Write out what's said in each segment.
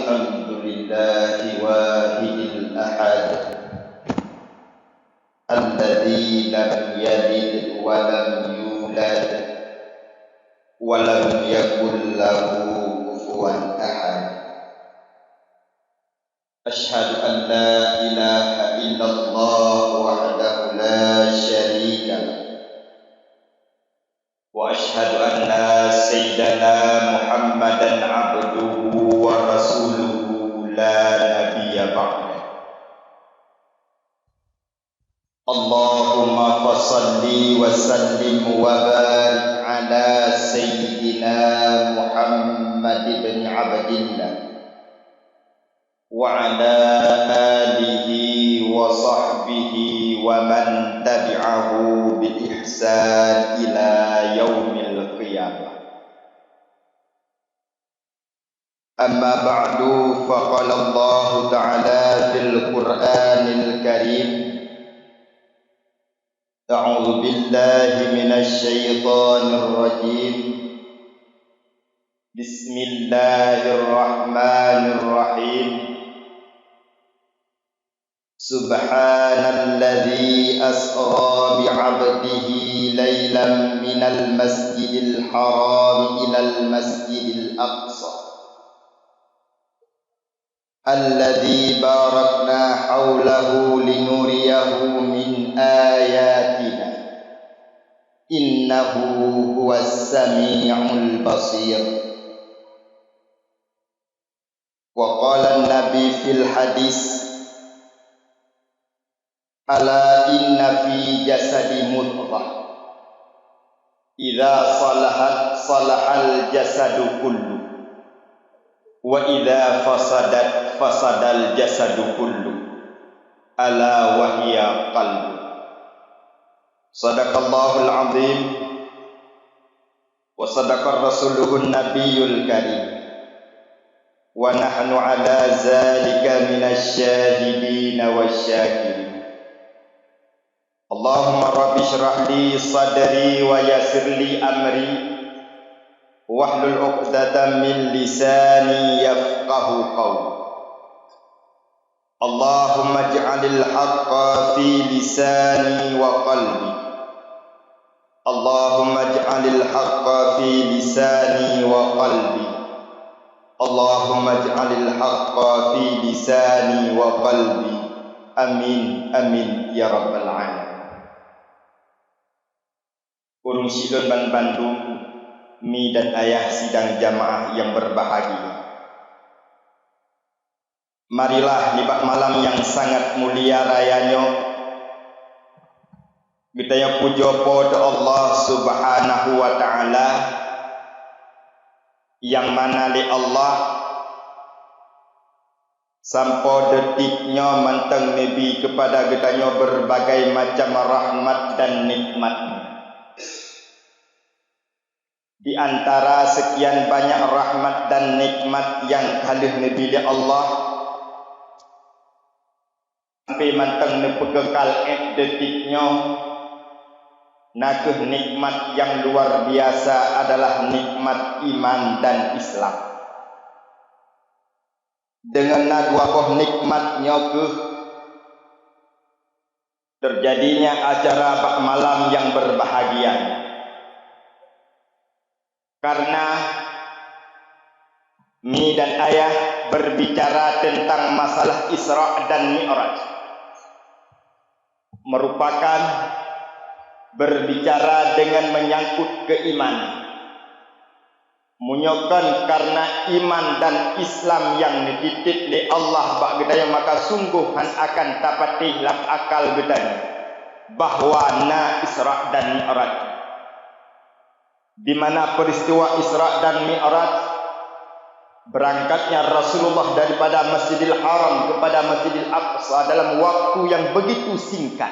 الحمد لله واحد الأحد الذي لم يلد ولم يولد ولم يكن له كفوا أحد. أشهد أن لا إله إلا الله وحده لا شريك له وأشهد أن سيدنا محمدا عبده ورسوله لا نبي بعده. اللهم فصل وسلم وبارك على سيدنا محمد بن عبد الله وعلى آله وصحبه ومن تبعه بإحسان إلى يوم القيامة. أما بعد، فقال الله تعالى في القرآن الكريم: أعوذ بالله من الشيطان الرجيم. بسم الله الرحمن الرحيم. سبحان الذي أسرى بعبده ليلا من المسجد الحرام إلى المسجد الأقصى الذي باركنا حوله لنريه من آياتنا إنه هو السميع البصير. وقال النبي في الحديث: ألا إن في جسد مضغة إذا صلحت صلح الجسد كله وإذا فسدت فسد الجسد كله ألا وهي قلب. صدق الله العظيم وصدق رسوله النبي الكريم ونحن على ذلك من الشاهدين والشاكرين. اللهم رب اشرح لي صدري ويسر لي أمري واحلل عقدة من لساني يفقه قولي. اللهم اجعل الحق في لساني وقلبي. اللهم اجعل الحق في لساني وقلبي. اللهم اجعل الحق في لساني وقلبي. Amin amin ya rabbal alamin. Urung silun ban Bandung, mi dan ayah sidang jamaah yang berbahagia. Marilah di malam yang sangat mulia rayanya kita puja pada Allah Subhanahu wa taala, yang mana li Allah sampai detiknya manteng Nabi kepada kitanya berbagai macam rahmat dan nikmatnya. Di antara sekian banyak rahmat dan nikmat yang kalih Nabi li Allah sampai manteng nepekekal detiknya, nakeh nikmat yang luar biasa adalah nikmat iman dan Islam. Dengan nagwakoh nikmatnya terjadinya acara bak malam yang berbahagia. Karena mi dan ayah berbicara tentang masalah Isra dan Mi'raj, merupakan berbicara dengan menyangkut keimanan. Munyokan karena iman dan Islam yang dititik oleh Allah bak gedaya, maka sungguhan akan dapat hilap akal gedanya bahwa na Isra dan Mi'raj, di mana peristiwa Isra dan Mi'raj berangkatnya Rasulullah daripada Masjidil Haram kepada Masjidil Aqsa dalam waktu yang begitu singkat,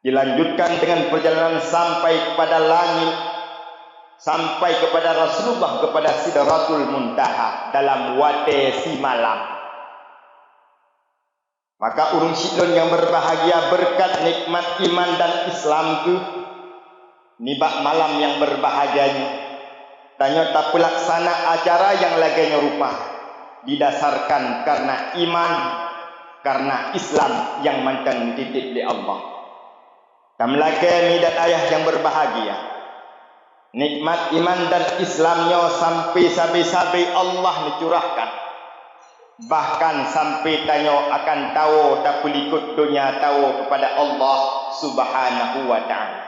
dilanjutkan dengan perjalanan sampai kepada langit, sampai kepada Rasulullah kepada Sidratul Muntaha dalam wate si malam. Maka urung sidon yang berbahagia berkat nikmat iman dan Islam itu nibak malam yang berbahagianya. Tanya tak pelaksana acara yang laganya rupa didasarkan karena iman, karena Islam yang mantan dididik oleh Allah. Tamlake mi dan ayah yang berbahagia, nikmat iman dan Islamnya sampai sabi-sabi Allah dicurahkan. Bahkan sampai tanya akan tahu tak pelikut dunia tahu kepada Allah Subhanahu wa ta'ala.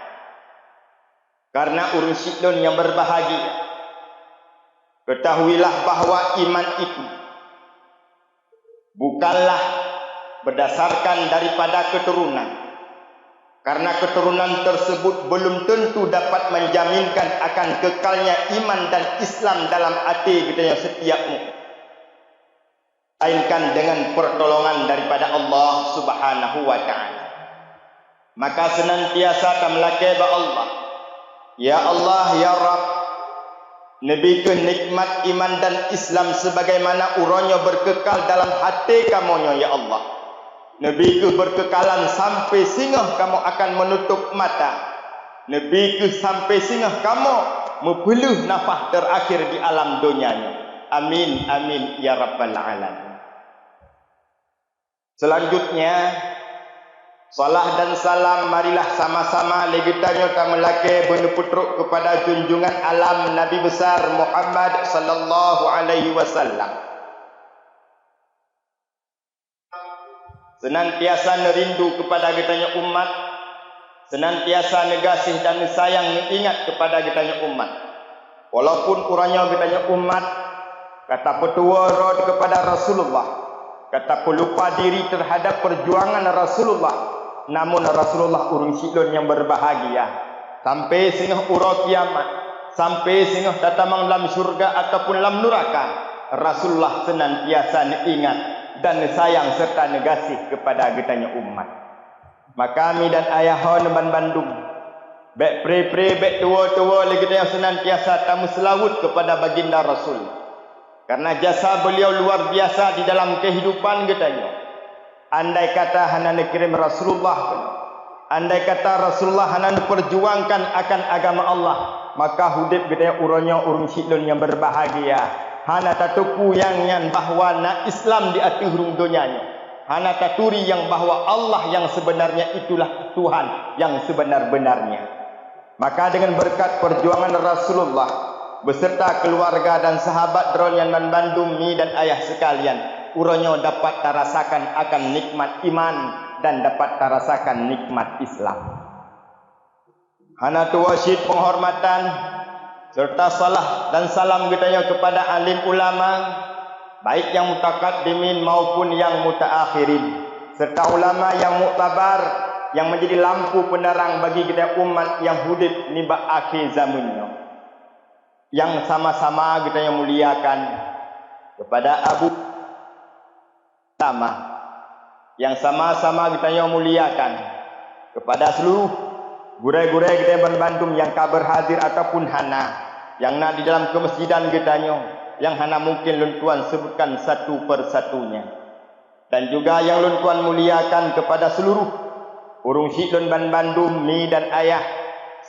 Karena urusidun yang berbahagia, ketahuilah bahwa iman itu bukanlah berdasarkan daripada keturunan. Karena keturunan tersebut belum tentu dapat menjaminkan akan kekalnya iman dan Islam dalam hati kita yang setiapmu. Melainkan dengan pertolongan daripada Allah Subhanahu wa ta'ala. Maka senantiasa tamlake ba Allah, ya Allah ya Rabb, nebikan nikmat iman dan Islam sebagaimana uronyo berkekal dalam hati kamu ya Allah. Nebiku berkekalan sampai sehingga kamu akan menutup mata. Nebiku sampai sehingga kamu mempeluh nafas terakhir di alam dunianya. Amin amin ya rabbal alamin. Selanjutnya, salah dan salam marilah sama-sama legitanya tamelake beneputruk kepada junjungan alam Nabi besar Muhammad sallallahu alaihi wasallam. Senantiasa nerindu kepada kitanya umat, senantiasa negasih dan sayang ingat kepada kitanya umat. Walaupun kurangnya kitanya umat kata petua rod kepada Rasulullah, kata pelupa diri terhadap perjuangan Rasulullah, namun Rasulullah urung silon yang berbahagia sampai sehingga urau kiamat, sampai sehingga tatamang dalam surga ataupun dalam neraka. Rasulullah senantiasa ingat dan sayang serta negasih kepada kitanya umat. Maka kami dan ayah hon Bandung bek pre-pre bek tua-tua lagi yang senantiasa tamu selawut kepada baginda Rasul. Karena jasa beliau luar biasa di dalam kehidupan kitanya. Andai kata hana kirim Rasulullah, andai kata Rasulullah hana perjuangkan akan agama Allah, maka hidup kita urangnya urung silon yang berbahagia. Hana tatuku yang bahwa na Islam di atas hurung dunianya. Hana taturi yang bahwa Allah yang sebenarnya itulah Tuhan yang sebenar-benarnya. Maka dengan berkat perjuangan Rasulullah beserta keluarga dan sahabat dronyan dan bandung mi dan ayah sekalian, uronyo dapat terasakan akan nikmat iman dan dapat terasakan nikmat Islam. Hana tuwasid penghormatan serta salah dan salam kitanya kepada alim ulama, baik yang mutakaddimin maupun yang mutaakhirin, serta ulama yang muktabar yang menjadi lampu penerang bagi kita umat yang hidup ni akhir zamannya. Yang sama-sama kita yang muliakan kepada Abu Tama, yang sama-sama kita yang muliakan kepada seluruh gurai-gurai kita yang Bandung yang kabar hadir ataupun hana yang nak di dalam kemasjidan kita yang hana mungkin luntuan sebutkan satu persatunya, dan juga yang luntuan muliakan kepada seluruh urung syidun Bandung mi dan ayah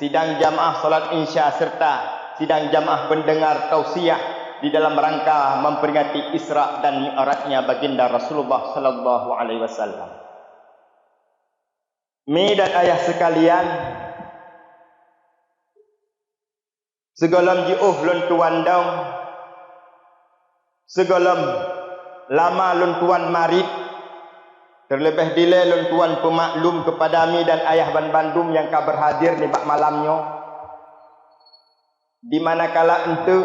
sidang jamaah salat insya serta sidang jamaah pendengar tausiah di dalam rangka memperingati Isra dan Mi'rajnya baginda Rasulullah sallallahu alaihi wasallam. Mi dan ayah sekalian, segolam jiuh luntuan daun, segolam lama luntuan marit, terlebih dile luntuan pemaklum kepada mi dan ayah Bandung yang kabar hadir di bak malamnya. Di manakala ente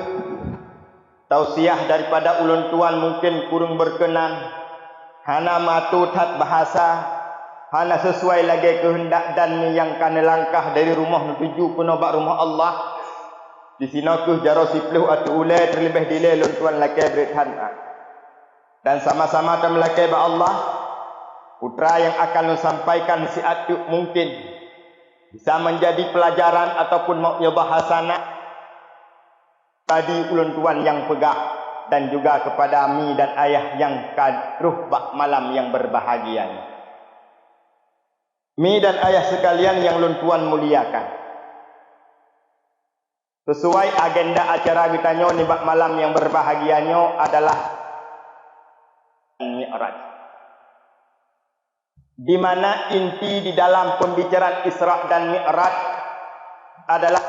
tausiah daripada ulun tuan mungkin kurang berkenan, hana matutat bahasa, hana sesuai lagi kehendak dan yang kana langkah dari rumah menuju penobak rumah Allah. Di sini ke jaro sipluh atau ulai terlebih dile ulun tuan laki beritahan. Dan sama-sama tamlaki ba Allah, putra yang akan sampaikan si atuk mungkin bisa menjadi pelajaran ataupun mau bahasana tadi ulun tuan yang pegah, dan juga kepada mi dan ayah yang kadruh bak malam yang berbahagia. Mi dan ayah sekalian yang ulun tuan muliakan, sesuai agenda acara kita ni bak malam yang berbahagianya adalah Mi'raj. Di mana inti di dalam pembicaraan Isra dan Mi'raj adalah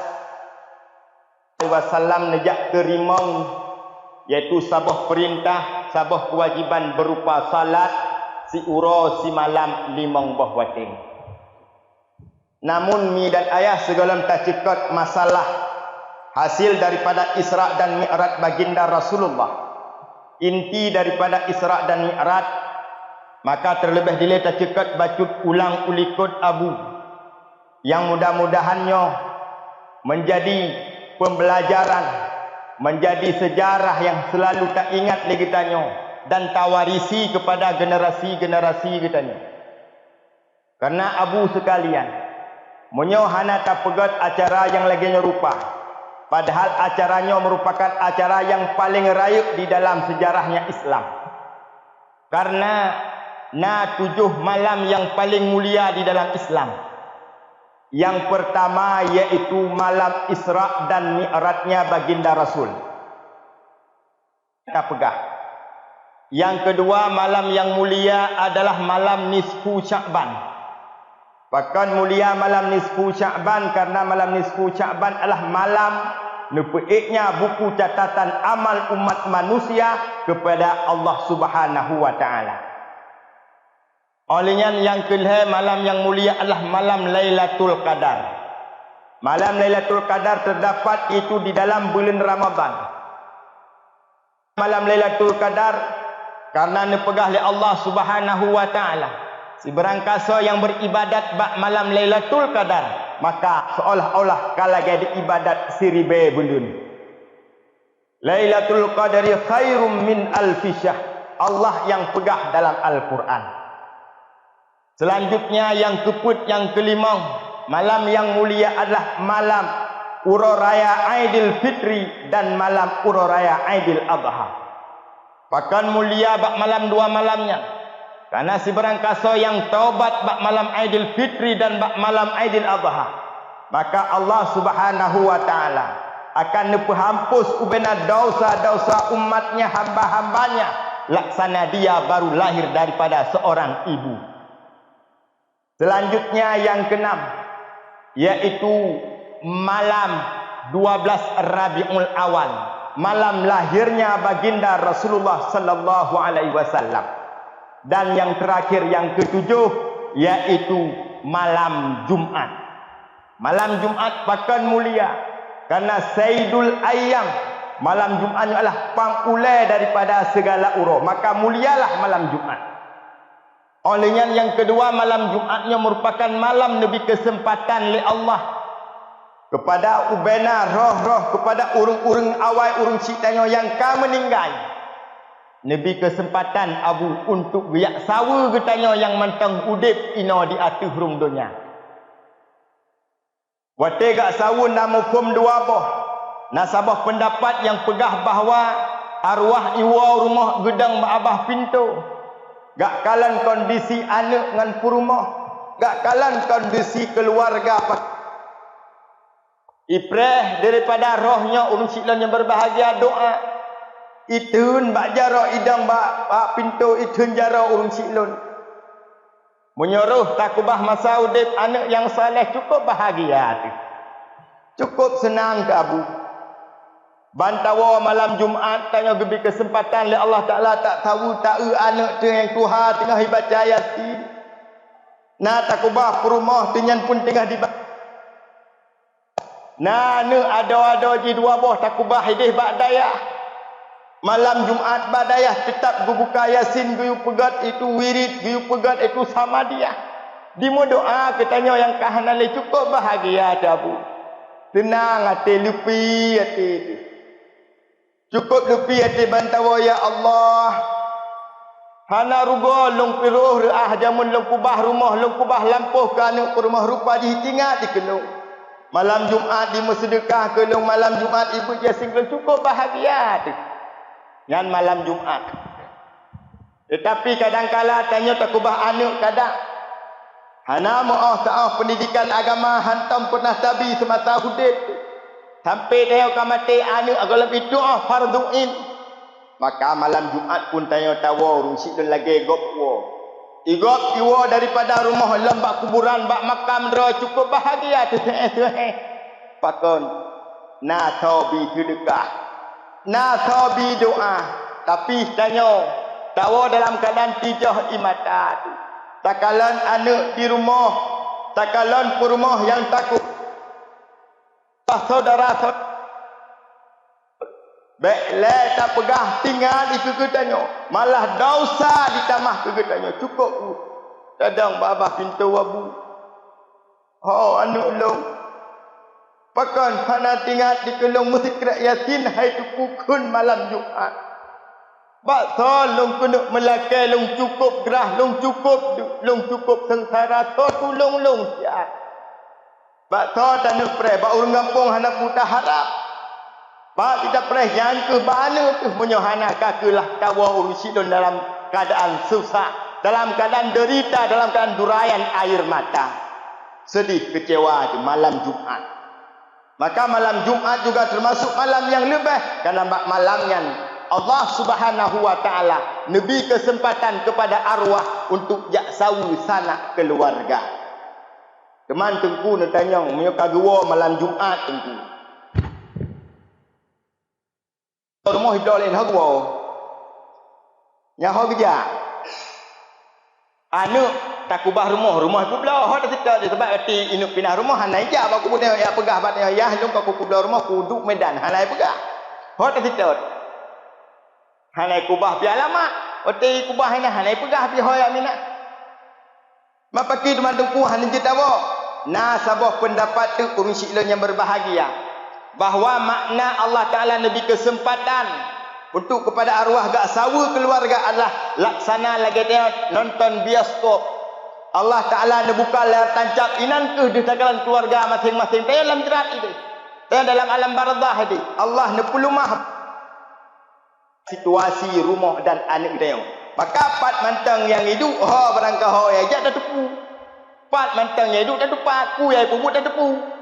wasallam nejak kerimau, iaitu sabah perintah, sabah kewajiban berupa salat si uro si malam 5 buah wating. Namun mi dan ayah segala tak cekot masalah hasil daripada Isra dan Mi'raj baginda Rasulullah. Inti daripada Isra dan Mi'raj, maka terlebih dile tak cekot bacut ulang ulikut abu yang mudah-mudahannya menjadi pembelajaran, menjadi sejarah yang selalu tak ingat lagi tanya dan tawarisi kepada generasi-generasi kitanya. Karena abu sekalian, munyo hana tak pegat acara yang lagi nyerupa, padahal acaranya merupakan acara yang paling rayuk di dalam sejarahnya Islam. Karena 7 malam yang paling mulia di dalam Islam. Yang pertama yaitu malam Isra dan Mi'rajnya baginda Rasul. Kita pegang. Yang kedua malam yang mulia adalah malam nisfu Sya'ban. Bahkan mulia malam nisfu Sya'ban karena malam nisfu Sya'ban adalah malam nepeiknya buku catatan amal umat manusia kepada Allah Subhanahu wa taala. Olehnya yang kedua malam yang mulia adalah malam Lailatul Qadar. Malam Lailatul Qadar terdapat itu di dalam bulan Ramadan. Malam Lailatul Qadar karena dipegah oleh Allah Subhanahu wa taala. Si berangkasa yang beribadat bak malam Lailatul Qadar, maka seolah-olah kalau jadi ibadat siribe bundun. Lailatul Qadari khairum min alfi syahr. Allah yang pegah dalam Al-Quran. Selanjutnya yang keput yang kelima, malam yang mulia adalah malam Uro Raya Aidil Fitri dan malam Uro Raya Aidil Adha. Bahkan mulia bak malam 2 malamnya. Karena si berangkasa yang taubat bak malam Aidil Fitri dan bak malam Aidil Adha, maka Allah Subhanahu wa taala akan nepahampus ubena dosa-dosa umatnya, hamba-hambanya, laksana dia baru lahir daripada seorang ibu. Selanjutnya yang keenam yaitu malam 12 Rabiul Awal, malam lahirnya baginda Rasulullah sallallahu alaihi wasallam. Dan yang terakhir yang ketujuh yaitu malam Jumat. Malam Jumat bahkan mulia karena Sayyidul Ayyam. Malam Jumat adalah pangulai daripada segala uro, maka mulialah malam Jumat. Olehnya yang kedua malam Jumatnya merupakan malam lebih kesempatan oleh Allah kepada ubena roh-roh, kepada urung-urung awal urung ciptanya yang ka meninggal. Nabi kesempatan abu untuk biak sawa getanya yang mentang udip ino di atas hurung dunia. Wate gak sawa nama hukum 2 boh. Nasabah pendapat yang pegah bahawa arwah iwa rumah gedang abah pintu. Gak kalan kondisi anak dengan purumah, gak kalan kondisi keluarga. Ipreh daripada rohnya urung siklan yang berbahagia doa. Itun bak jara idang bak pintu itun jara urung siklun. Menyuruh takubah masa udip anak yang saleh cukup bahagia tu. Cukup senang ke abu. Bantawa malam Jumaat tanya gebi kesempatan oleh Allah Ta'ala tak tahu tak anak tu yang Tuhan tengah baca Yasin. Nah takubah perumah tinyan pun tengah dibaca. Nah ne ada di 2 boh takubah hidih ba'dayah. Malam Jumaat ba'dayah tetap buka Yasin guyu pegat itu wirid, guyu pegat itu sama dia. Dimo doa katanya yang kahanale cukup bahagia tabu. Tenang hati lupi hati itu. Cukup lepi hati bantawa ya Allah. Hana rugo long piruh reah jamun long kubah rumah long kubah lampuh kanu rumah rupa dihitingat dikenung. Malam Jumaat di sedekah ke long malam Jumaat ibu dia singgah cukup bahagia tu. Yang malam Jumaat. Tetapi kadang-kala tanya tak kubah anak kadang. Hana maaf ta'af pendidikan agama hantam pernah tabi semata hudib. Sampai dia akan mati anak agak lebih doa fardu'in. Maka malam Jumat pun tanya tawa urung sik lagi gop wo. Igop iwo daripada rumah lembak kuburan bak makam dro cukup bahagia tu pakon na tobi sedekah na tobi doa tapi tanya tawa dalam keadaan tijah imata tu takalan anak di rumah takalan rumah yang takut saudara Bekle tak pegah tinggal di kegetannya. Malah dosa ditambah kegetannya. Cukup ku. Kadang babah pintu wabu. Oh anu long. Pakan hana tinggal di kelong musik yasin hai tu pukun malam Jumat. Bakso long kena melakai long cukup gerah long cukup sengsara so tulung long siap. Bakso tanuk pre bak urang kampung hana putar harap. Pak kita pernah yang ke mana tu menyohana kakelah tawa urusi dalam keadaan susah, dalam keadaan derita, dalam keadaan durayan air mata. Sedih kecewa di malam Jumat. Maka malam Jumat juga termasuk malam yang lebih karena malamnya Allah Subhanahu wa taala nabi kesempatan kepada arwah untuk jaksawi sanak keluarga. Teman tengku nak tanya, "Mio kagua malam Jumat tengku?" Rumah hidup lain hagwa. Yang hak kerja. Anu tak kubah rumah ku belah hak tak dia sebab erti inuk pindah rumah hanai ja ba ku punya ya pegah bat ya lung ku belah rumah ku duk medan hanai pegah. Hak tak sitot. Hanai kubah pi alamat. Erti kubah hanai pegah pi hoyak minat. Mapaki teman tengku hanai jetawa. Nah sabah pendapat tu urang siklon yang berbahagia. Bahawa makna Allah Ta'ala Nabi kesempatan untuk kepada arwah gak sawa keluarga adalah laksana lagi tengok nonton bioskop. Allah Ta'ala nak buka layar tancap inan ke di takalan keluarga masing-masing. Tanya dalam jerat itu. Tanya dalam alam barzah itu. Allah nak pelumah situasi rumah dan anak dia. Maka pat mantang yang hidup, barangkah ya dah tepu. Pat mantang yang hidup dah tepat, ku yang puput dah tepu.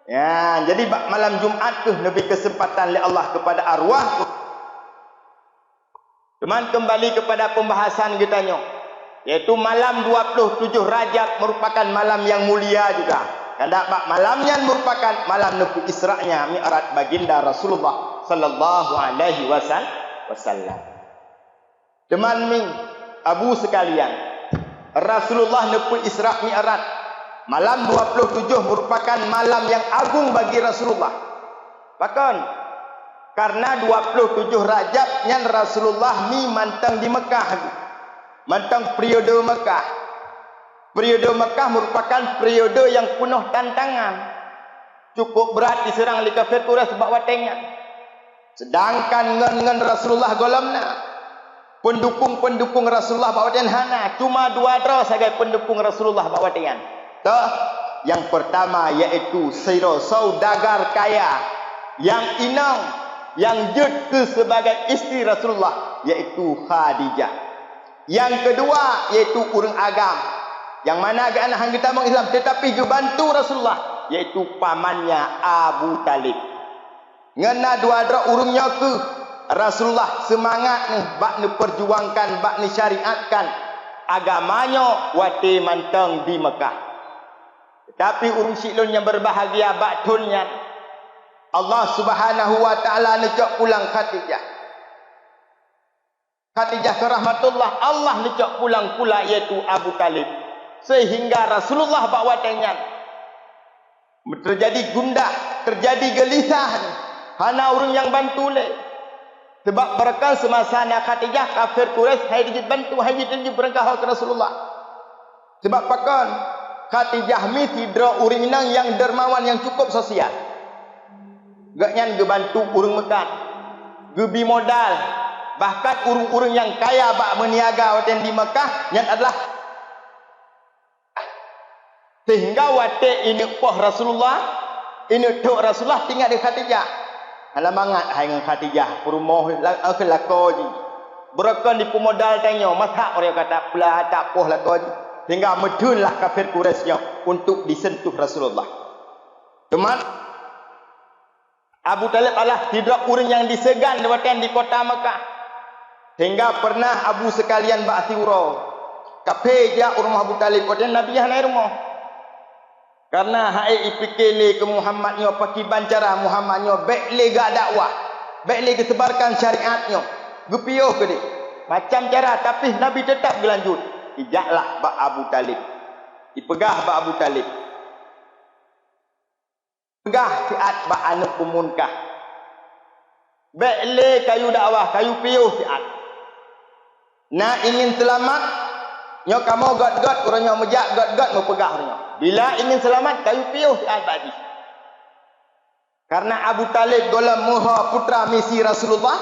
Ya, jadi malam Jumat tu Nabi kesempatan oleh Allah kepada arwah. Teman kembali kepada pembahasan kita nyo, yaitu malam 27 Rajab merupakan malam yang mulia juga. Karena malamnya merupakan malam Nabi Isra'nya Mi'raj baginda Rasulullah sallallahu alaihi wasallam. Teman ming abu sekalian, Rasulullah Nabi Isra' Mi'raj malam 27 merupakan malam yang agung bagi Rasulullah. Bahkan karena 27 Rajab yang Rasulullah ni mantang di Mekah. Mantang periode Mekah. Periode Mekah merupakan periode yang penuh tantangan. Cukup berat diserang oleh kafir Quraisy sebab watengnya. Sedangkan ngan Rasulullah golamna pendukung-pendukung Rasulullah bawa hana cuma dua dra sebagai pendukung Rasulullah bawa dengan. Yang pertama yaitu saudagar kaya yang inang yang jud ke sebagai isteri Rasulullah yaitu Khadijah. Yang kedua yaitu urang agam yang mana agak anak kita orang Islam tetapi gebantu Rasulullah yaitu pamannya Abu Talib. Ngena dua dra urungnya ke Rasulullah semangat ni bak ni perjuangkan bak ni syariatkan agamanya wate mantang di Mekah. Tetapi urung siklon yang berbahagia baktunnya Allah Subhanahu wa taala necok pulang Khadijah. Khadijah ke rahmatullah Allah necok pulang pula iaitu Abu Talib. Sehingga Rasulullah bawa tenyan terjadi gundah, terjadi gelisah. Hana urung yang bantu le. Sebab berkan semasa nak Khadijah kafir Quraisy hai dijid bantu hai dijid berkah ke Rasulullah. Sebab pakan Khadijah mi tidra uring nang yang dermawan yang cukup sosial. Gak nyan gebantu urang Mekah. Gebi modal. Bahkan urang-urang yang kaya bak meniaga waten di Mekah nyan adalah sehingga wate ini poh Rasulullah, ini tok Rasulullah tinggal di Khadijah. Alamangat hai dengan Khadijah perumoh lakoji. Berakan di pemodal tanya, masak orang kata pula tak poh lakoji. Sehingga medunlah kafir Quraisy untuk disentuh Rasulullah. Teman Abu Talib adalah tidak orang yang disegan di kota Mekah. Hingga pernah Abu sekalian ba'tiuro. Kape dia rumah Abu Talib. Kemudian Nabi yang naik rumah. Karena hai ipikele ke Muhammadnya paki bancara Muhammadnya baik le gak dakwah. Baik le kesebarkan syariatnya. Gepioh ke dia. Macam cara tapi Nabi tetap berlanjut. Ijaklah bak Abu Talib. Dipegah bak Abu Talib. Pegah siat bak anak pemunkah. Baik le kayu dakwah, kayu piuh siat. Nak ingin selamat, nyo kamu god-god orangnya mejak god-god mau pegah orangnya. Bila ingin selamat kayu piuh siat bagi. Karena Abu Talib golam muha putra misi Rasulullah.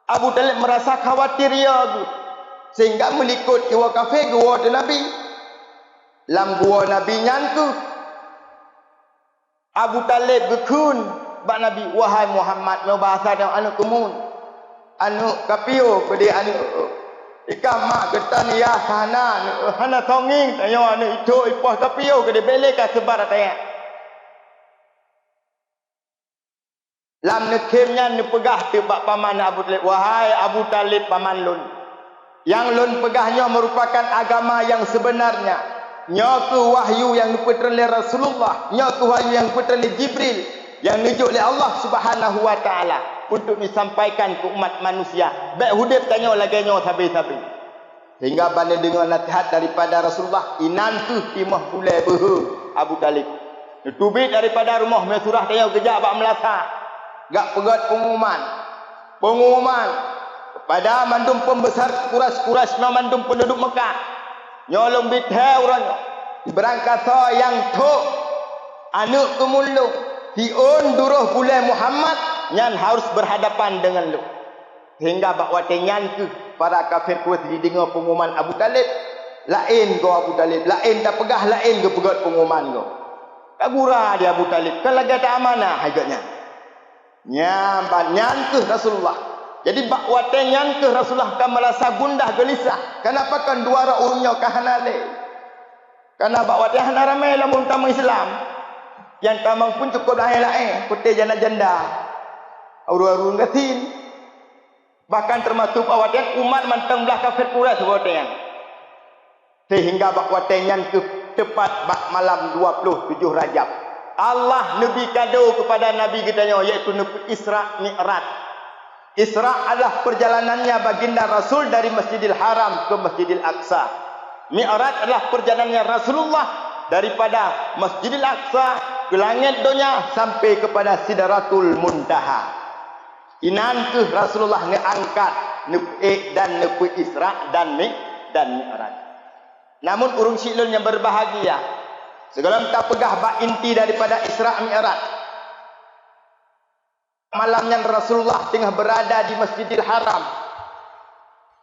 Abu Talib merasa khawatir ya, sehingga melikut iwa kafe gua de Nabi. Lam gua Nabi nyanku. Abu Talib bekun bak Nabi, wahai Muhammad, mau bahasa dia anu kumun. Anu kapio pada anu ikama ketan ya sana hana tonging tanya anu itu ipah kapio ke de beleka sebar tanya. Lam nekemnya ne pegah te bak paman Abu Talib, wahai Abu Talib paman lun. Yang lun pegahnya merupakan agama yang sebenarnya. Nyaku wahyu yang diputar oleh Rasulullah, nyaku wahyu yang diputar oleh Jibril, yang ditunjuk oleh Allah Subhanahu wa taala untuk disampaikan ke umat manusia. Baik hudib tanya lagi nyo sabi-sabi. Sehingga bana dengan nasihat daripada Rasulullah, inantu timah bulai behu Abu Talib. Ditubik daripada rumah mesurah tanya kejap bak melasa. Gak pegat pengumuman. Pengumuman kepada mandum pembesar Quraisy mandum penduduk Mekah. Nyolong bithe orangnya. Berangkat yang tok anu kemulung tiun duruh bulai Muhammad nyan harus berhadapan dengan lu. Hingga bakwa tenyan ke para kafir Quraisy didengar pengumuman Abu Talib, lain go Abu Talib, lain tak pegah, lain go pegat pengumuman go. Kagura dia Abu Talib, kan lagi ada amanah agaknya. Nyamban nyan ke Rasulullah. Jadi bakwa tenyan ke Rasulullah kan merasa gundah gelisah. Kenapa kan dua urungnya kahanale? Karena bakwa dia hana ramai lamun tamang Islam. Yang tamang pun cukup lain-lain, putih janda-janda. Urung-urung gatin. Bahkan termasuk bakwa dia umat mantang belah kafir Quraisy bakwa sehingga bakwa tenyan ke tepat bak malam 27 Rajab. Allah Nabi kado kepada Nabi kitanya iaitu Nabi Isra Mi'raj. Isra adalah perjalanannya baginda Rasul dari Masjidil Haram ke Masjidil Aqsa. Mi'raj adalah perjalanannya Rasulullah daripada Masjidil Aqsa ke langit dunia sampai kepada Sidratul Muntaha. Inan ke Rasulullah ngangkat Nabi dan Nabi Isra dan Mi'raj. Namun urung silun yang berbahagia. Segala tak pegah bak inti daripada Isra Mi'raj. Malamnya Rasulullah tengah berada di Masjidil Haram.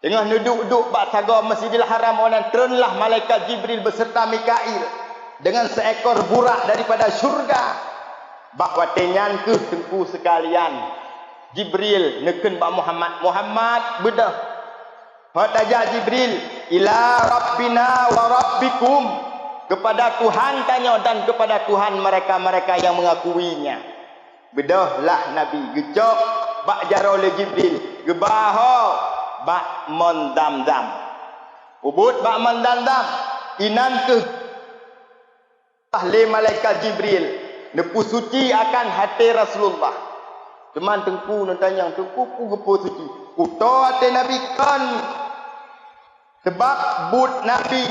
Tengah duduk-duduk bak saga Masjidil Haram, orang turunlah malaikat Jibril beserta Mikail dengan seekor burak daripada syurga. Bak watenyan ke tengku sekalian. Jibril neken bak Muhammad bedah. Hataja Jibril ila rabbina wa rabbikum, kepada Tuhan tanya dan kepada Tuhan mereka-mereka yang mengakuinya. Bedahlah Nabi gejok bak jaro oleh Jibril gebaho bak mondam-dam ubud bak mondam-dam inan ke ahli malaikat Jibril nepu suci akan hati Rasulullah. Teman tengku nantanya tengku ku gepo suci uto hati Nabi kan sebab bud Nabi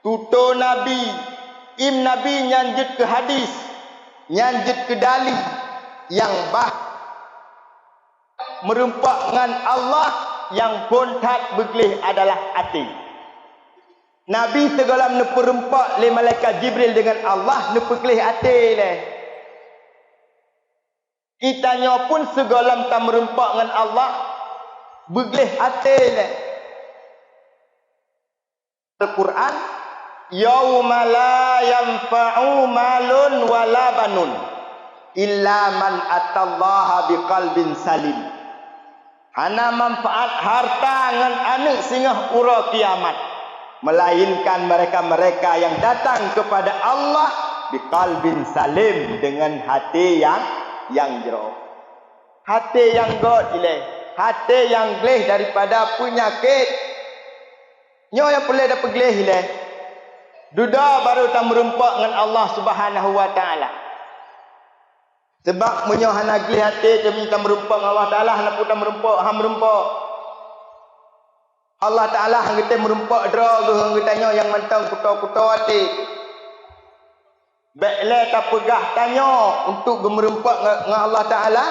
tuto Nabi im Nabi nyanjut ke hadis nyanjut ke dalil yang merumpak dengan Allah yang bontat beglih adalah hati. Nabi segala neperempak le malaikat Jibril dengan Allah nepeglih hati le. Kitanya pun segala tak merumpak dengan Allah beglih hati le. Al-Quran yauma la yanfa'u malun wala banun illa man atallaha biqalbin salim. Hana manfaat harta ngan anak singah ura kiamat melainkan mereka-mereka yang datang kepada Allah biqalbin salim dengan hati yang jero. Hati yang god ile hati yang geleh daripada penyakit. Nyo yang boleh dapat geleh hilang. Duda baru tak merumpak dengan Allah Subhanahu wa taala. Sebab menyo hana geleh hati je minta merumpak dengan Allah taala, hana pun tak merumpak, merumpak. Allah taala hang kita merumpak dra ke hang kita yang mentang kuto-kuto hati. Baiklah tak pegah tanya untuk gemerempak dengan Allah taala.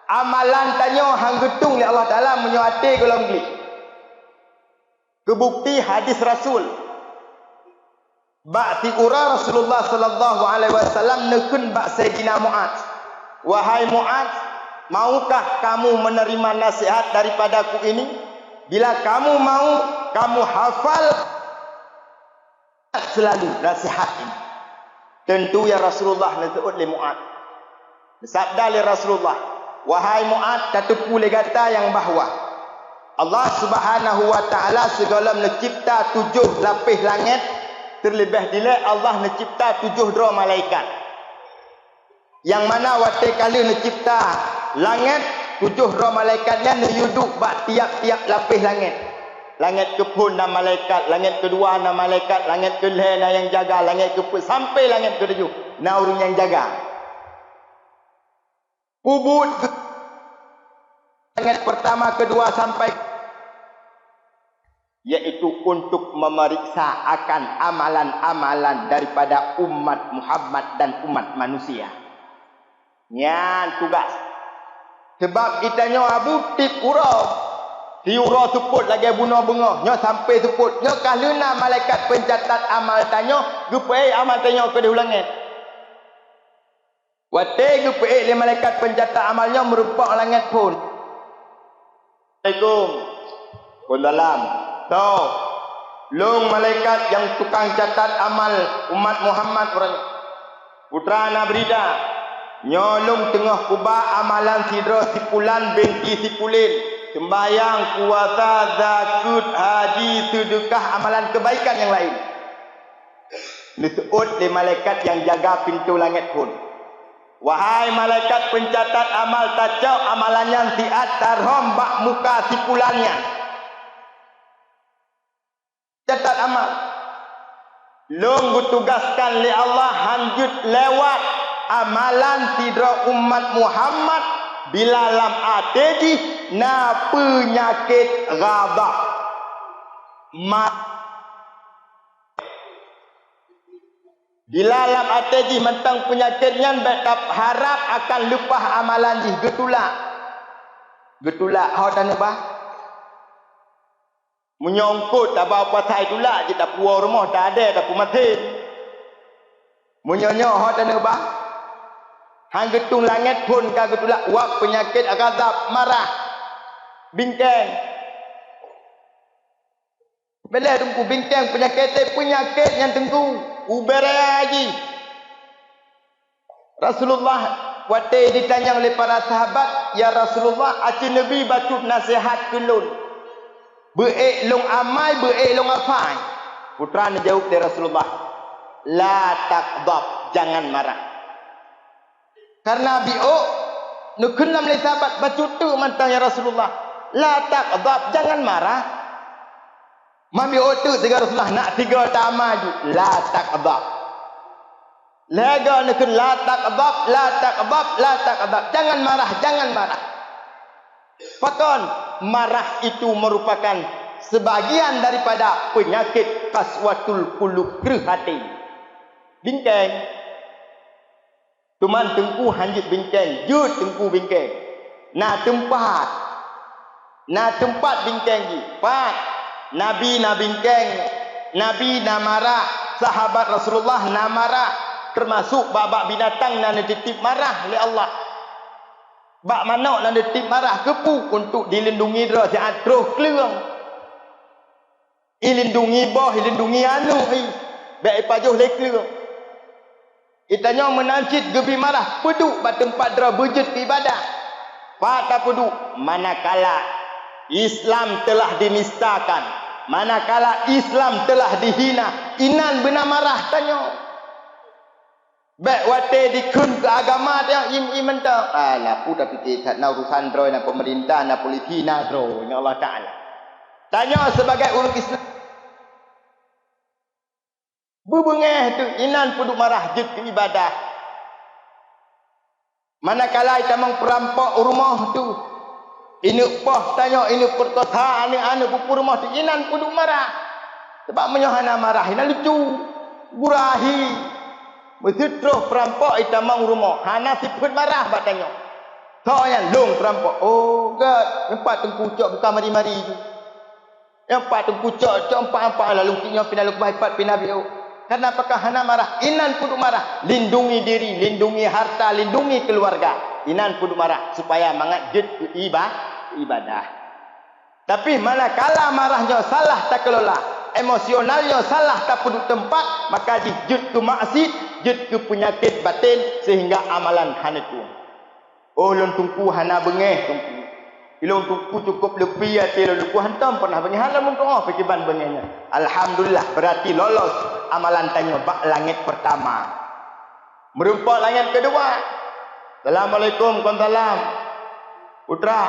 Amalan tanya hang getung li Allah taala menyo hati golong geli. Kebukti hadis Rasul. Ba'ti ura Rasulullah sallallahu alaihi wasallam nekun bak Sayyidina Mu'adz. Wahai Mu'adz, maukah kamu menerima nasihat daripadaku ini? Bila kamu mau, kamu hafal selalu nasihat ini. Tentu ya Rasulullah nasihat li Mu'adz. Sabda li Rasulullah, wahai Mu'adz, kataku le kata yang bahawa Allah Subhanahu wa taala segala mencipta 7 lapis langit. Terlebih dilek Allah mencipta 7 dra malaikat. Yang mana waktu kali mencipta langit 7 dra malaikatnya nyuduk bak tiap-tiap lapis langit. Langit ke pun dan malaikat, langit kedua dan malaikat, langit ke leh yang jaga, langit ke pun sampai langit ke-7 na urang yang jaga. Ubud langit pertama, kedua sampai, yaitu untuk memeriksa akan amalan-amalan daripada umat Muhammad dan umat manusia. Nyan tugas. Sebab kita nyo abu tip ura. Di ura suput lagi bunuh bengah. Nyo sampai suput. Nyo kaluna malaikat pencatat amal tanyo, gupai amal tanyo ke diulangit. Wate gupai le malaikat pencatat amalnya merupakan langit pun. Assalamualaikum. Waalaikumsalam. So, long malaikat yang tukang catat amal umat Muhammad putra Nabrida nyolong tengah kubah amalan sidra sipulan binti sipulin, sembahyang, puasa, zakat, haji, sedekah, amalan kebaikan yang lain. Disebut di malaikat yang jaga pintu langit pun. Wahai malaikat pencatat amal, tacau amalannya siat tarham bak muka sipulannya. Catat amal. Long ditugaskan oleh Allah hanjut lewat amalan tidra umat Muhammad bila lam atedi na penyakit ghadab. Bila lam atedi mentang penyakitnya betap harap akan lupa amalan di getulak. Getulak hau tanya bah? Menyongkut tak apa pasal itulah je tak puas rumah tak ada tak pun mati. Menyonyo hak tanah bah. Hang getung langit pun ka getulak wak penyakit ghadab, marah, bingkang. Bila tunggu bingkang penyakit yang tunggu ubere lagi. Rasulullah waktu ditanya oleh para sahabat, ya Rasulullah, aci Nabi baca nasihat kulun. Beik long amai, beik long afai. Putra jawab dari Rasulullah, la taqdab, jangan marah. Karena bi'u nukunam oleh sahabat baca tu mantang ya Rasulullah, la taqdab, jangan marah. Mami otu tiga Rasulullah nak tiga tak maju, la taqdab. Lega nukun la taqdab, la taqdab, la taqdab, jangan marah, jangan marah. Fakon marah itu merupakan sebagian daripada penyakit kaswatul qulub, gerah hati. Bingkang. Tuman tengku hanjut bingkang, jut tengku bingkang. Na tempat bingkang ji. Pat Nabi na bingkang, Nabi na marah, sahabat Rasulullah na marah, termasuk babak binatang na dititip marah oleh Allah. Bak mana nak detip marah kepu untuk dilindungi dera siat terus keluang. Ilindungi bah, ilindungi anu baik pajuh le keluang. Itanya menancit gebi marah peduk bak tempat dera bujut ibadah. Pada peduk manakala Islam telah dinistakan, manakala Islam telah dihina, inan benar marah tanya. Baik wate dikun ke agama dia iman tak. Alah pun dah fikir tak nak urusan droi nak pemerintah nak politi nak droi ya Allah Taala. Tanya sebagai orang Islam. Bubengeh tu inan puduk marah jid ke ibadah. Manakala kita memperampok rumah tu. Ini poh tanya ini perkota ane pupu rumah tu inan puduk marah. Sebab menyohana marah inan lucu. Burahi. Betul terus perampok kita mau rumah. Hana siput marah bak tanya. Kau yang long perampok. Oh, God. Nampak tengku cok bukan mari-mari tu. Nampak tengku cok empat lalu kinya pina lu baik pina biu. Kenapakah hana marah? Inan puduk marah. Lindungi diri, lindungi harta, lindungi keluarga. Inan puduk marah supaya mangat jid ibadah. Tapi manakala marahnya salah tak kelola, emosionalnya salah tak puduk tempat, maka dijud tu maksiat, jud ke penyakit batin sehingga amalan hana tu. Oh lon tungku hana bengeh tungku. Ilon tungku cukup lebih ati lon tungku hantam pernah bengeh hana mun tengah pekiban bengehnya. Alhamdulillah berarti lolos amalan tanya bak langit pertama. Merumpak langit kedua. Assalamualaikum warahmatullahi putra.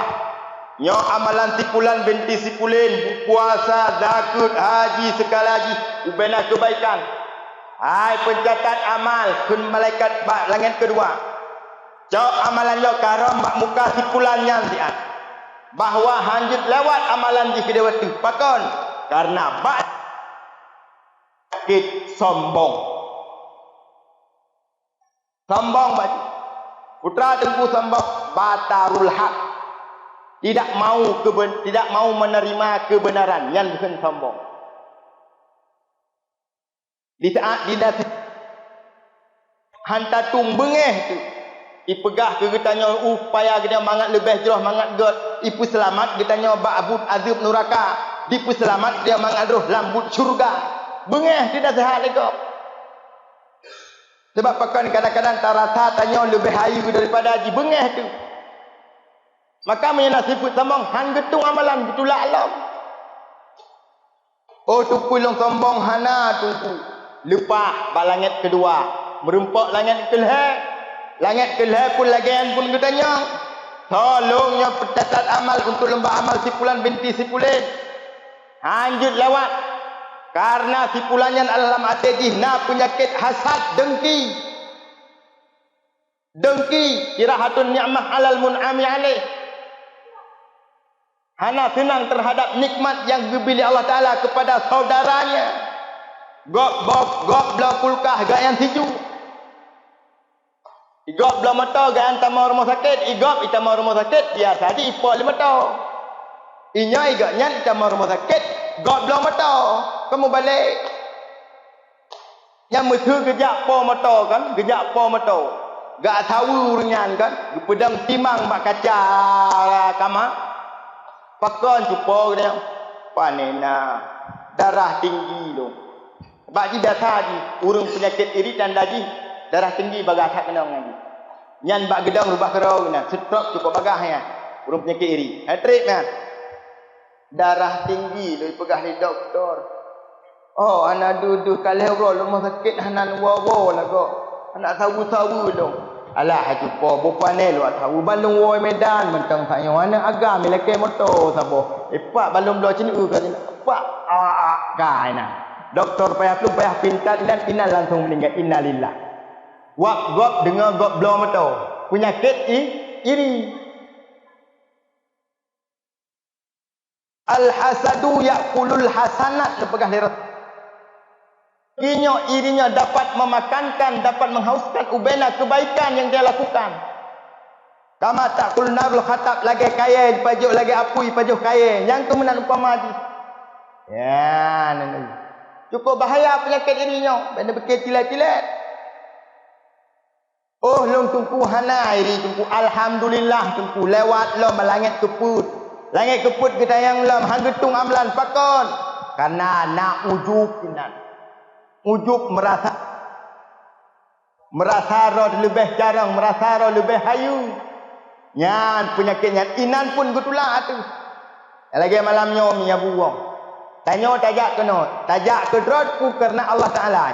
Nyo amalan sipulan binti sipulin, puasa, zakat, haji sekali lagi, ubena kebaikan. Hai pencatat amal kun malaikat bak langit kedua. Jawab amalan lo karam bak muka sipulannya siat. Bahawa hanjut lewat amalan di kedua tu. Pakon karena bak sakit sombong. Sombong bak. Putra tengku sombong batarul haq. Tidak mau menerima kebenaran yang bukan sombong. Di saat dinasih hantar tung bengeh tu, ipegah ke getanya upaya kita mangat lebih jerah mangat god, ipu selamat getanya ba'bud azab neraka, dipu selamat dia mangat roh lambut syurga. Bengeh tidak sehat lagi. Sebab pakan kadang-kadang tarasa tanya lebih hayu daripada haji bengeh tu. Maka menyenasibut sombong hang getung amalan betulak alam. Oh tupu long sombong hana tupu. Lepah balangit kedua. Merumpak langit keleh. Langit keleh pun lagian pun getanya. Tolongnya pencatat amal untuk lembah amal sipulan binti sipulin. Hanjut lewat. Karena sipulannya alam atijih na penyakit hasad dengki. Dengki kirahatun ni'mah alal mun'ami alaih. Hana senang terhadap nikmat yang diberi Allah Ta'ala kepada saudaranya. Gok belah pulkah gak yang tiju. Igop belah mata gak yang tamar rumah sakit. Igop itamar rumah sakit. Ya saja ipok lima mata. Inya igaknya itamar rumah sakit. Gok belah mata. Kamu balik. Yang mesti gejak po mata kan. Gejak po mata. Gak tahu ringan kan. Pedang timang bak kaca kamar. Pakon cupo dia panena darah tinggi lo. Bagi biasa di urung penyakit irit dan lagi darah tinggi bagai hak kena lagi. Nyan bak gedang rubah kerau na stroke cukup bagahnya. Urung penyakit iri. Hatrik nah. Darah tinggi lo pegah di doktor. Oh anak duduk kalau rumah sakit hanan wawo lago. Anak tahu lo. Alah cupo bopane lu tahu balung woi medan mentang saya mana agam meleke motor sabo epak balung blo cini kan epak gaina doktor payah tu payah pintar dan inal langsung meninggal innalillah gop dengar gop blo motor penyakit iri al hasadu yaqulul hasanat lepegah lirat irinya dapat memakankan, dapat menghauskan ubena kebaikan yang dia lakukan. Kama takul narul khatab lagi kaya, pajuk lagi apui pajuk kaya. Yang kemenan upama di. Ya, nanti. Cukup bahaya penyakit irinya. Benda bekit tilat-tilat. Oh, long tungku hana iri tungku. Alhamdulillah tungku lewat lo melangit keput. Langit keput kita yang lam hanggetung amlan pakon. Karena nak ujub kinan. Ujub merasa roh lebih jarang, merasa roh lebih hayu. Nyan penyakitnya inan pun gitulah tu. Lagi malamnya mi buang. Tanya tajak kena, tajak ke drotku karena Allah Taala.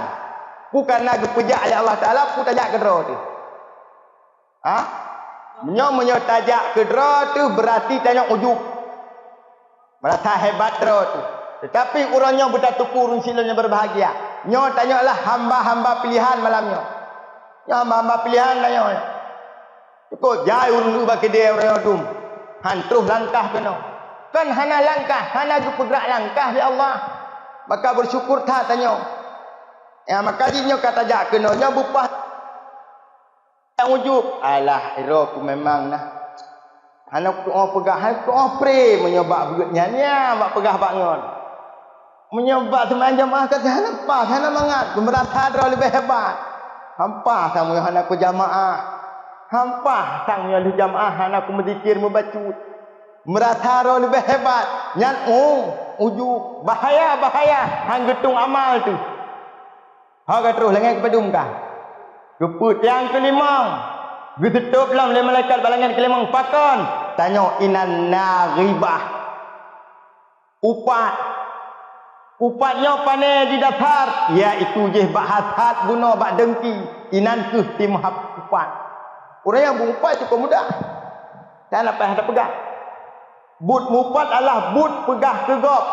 Bukan nak pejak oleh Allah Taala, pu tajak kedra tu. Ha? Menyo tajak kedra tu berarti tanya ujub. Merasa hebat kedra tu. Tetapi orangnya bertatuku runsilnya berbahagia. Nyo tanyalah hamba-hamba pilihan malamnya. Nyo hamba-hamba pilihan tanya. Cukup jai urun bagi dia orang tu. Hantuh langkah kena. Kan hana langkah, hana bergerak langkah di Allah. Maka bersyukur tak tanya. Ya maka dinyo kata jak kena nya bupah yang wujud. Alah ira aku memang nah. Hana aku pegah, aku pray menyobak begetnya nya, bak pegah bak ngon. Menyobak teman jamaah kata hana pas, hana mangat, berasa dra lebih hebat. Hampa sang hana aku jamaah. Hampa sang yang jamaah hana aku berzikir membaca. Merasa dra lebih hebat. Nyan ujub bahaya hang getung amal tu. Ha terus lengan kepadum kah? Keput yang kelima. Getutup lam oleh malaikat balangan kelima pakon. Tanya inan naribah. Upatnya pandai di dasar, iaitu je bak hasad guna bak dengki. Inan ke tim upat. Orang yang berupat cukup mudah. Tak nak payah pegang. But mupat adalah but pegah kegop.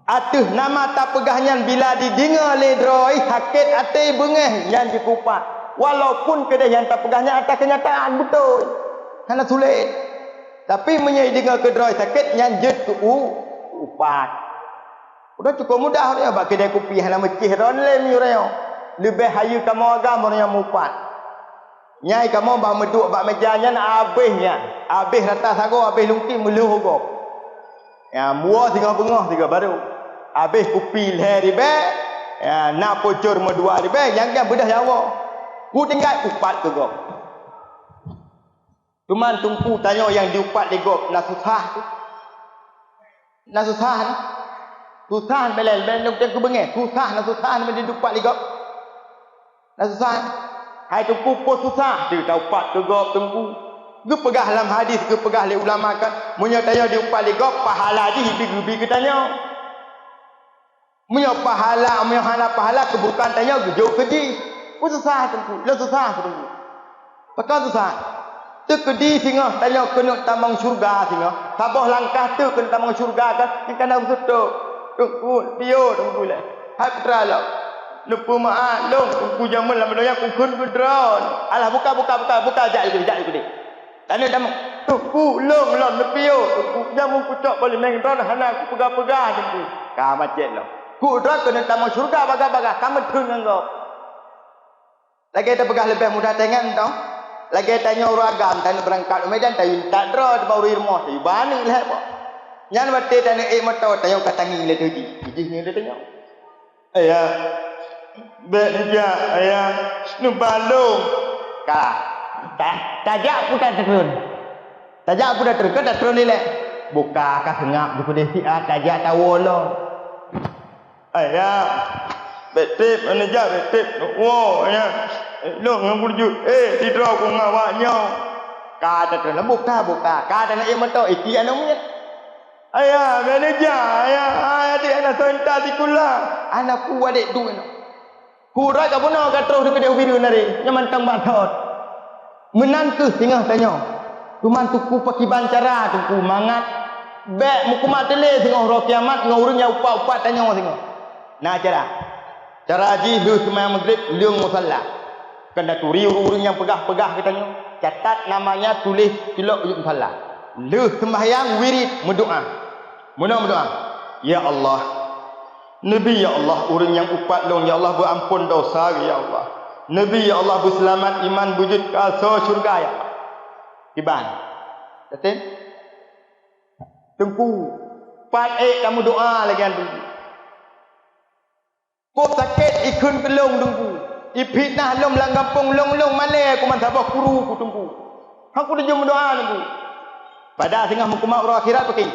Atuh nama tak pegahnya bila didengar ledroi sakit hati bengeh yang dikupat. Walaupun kedai yang tak pegahnya atas kenyataan betul. Karena sulit. Tapi menyai dengar kedai sakit yang jet ke upat. Udah cukup mudah dia bak kedai kopi hana mecih ron lem yureo. Lebih hayu kamu agama yang mupat. Nyai kamu bak meduk bak mejanya habisnya. Habis rata sago habis lungki meluh go. Ya muah tiga bengah tiga baru. Habis kupi leher ribe, ya nak pocor medua ribe, yang bedah nyawa. Ku tinggal upat ke gop. Cuman tungku tanya yang diupat di gop, nak susah tu. Nak susah ni. Susah belel nak ke bengeh, susah di upat di gop. Nak susah. Hai tungku pun susah, dia tahu upat ke gop tungku. Ge pegah dalam hadis ke pegah oleh ulama kan, munyo tanya di upat di gop pahala di hibi-hibi ke tanya. Munyo pahala, munyo hana pahala keburukan tanya jauh keji. Ku susah tunggu, lo susah tunggu. Pakal susah. Tu kedi singa tanya kena tambang syurga singa. Sabah langkah tu kena tambang syurga kan, yang kena betul. Tunggu, bio tunggu le. Hai putra lo. Lupa maaf long tunggu jaman lama doya ku kun drone. Alah buka jak ikut. Tanya tambang. Tunggu long lebio. Tunggu jamu ku cok boleh main drone hana ku pegang tunggu. Ka macet lo. Ku dah kena tamu syurga baga-baga kamu tun engkau. Lagi kita pegah lebih mudah tengok tau. Lagi tanya orang agam tanya berangkat Medan tayu tak dra baru irmah tayu bani lah apa. Nyan bate tanya mata tanya katangi le tu ji. Ji dia tanya. Ayah beja ayah nu balung. Ka. Tajak pun tak turun. Tajak pun tak turun kan tak turun ni le. Buka ka sengap di desi tajak tawolo. Ayah, betip anaja betip. Wow, ayah, lo ngabulju. Tidur aku ngawaknya. Kata tu, buka. Kata nak yang mentau, iki anaknya. Ayah, manaja, ayah, adik anak sentak sikula. Anak ku adik tu. Kurai kau pun nak terus dekat biru nari. Yang mantang batot. Menantu tengah tanya. Tuman tuku pakai bancara, tuku mangat. Bek mukumat tele tengah roh kiamat ngurungnya upat tanya tengah. Nah cara haji lu sembahyang maghrib liung musalla. Kena turi urung yang pegah-pegah katanya. Catat namanya tulis tilok ujung musalla. Lu sembahyang wirid berdoa. Berdoa. Ya Allah. Nabi ya Allah urang yang upat long ya Allah berampun dosa ya Allah. Nabi ya Allah berselamat iman wujud ke syurga ya Allah. Iban. Betul? Tunggu. Pat kamu doa lagi andu. Kau sakit ikun pelong tunggu. Ipitnah long langgampung long malai aku mantabah kuru ku tunggu. Aku dah jom doa tunggu. Pada tengah mukumat orang akhirat pakai.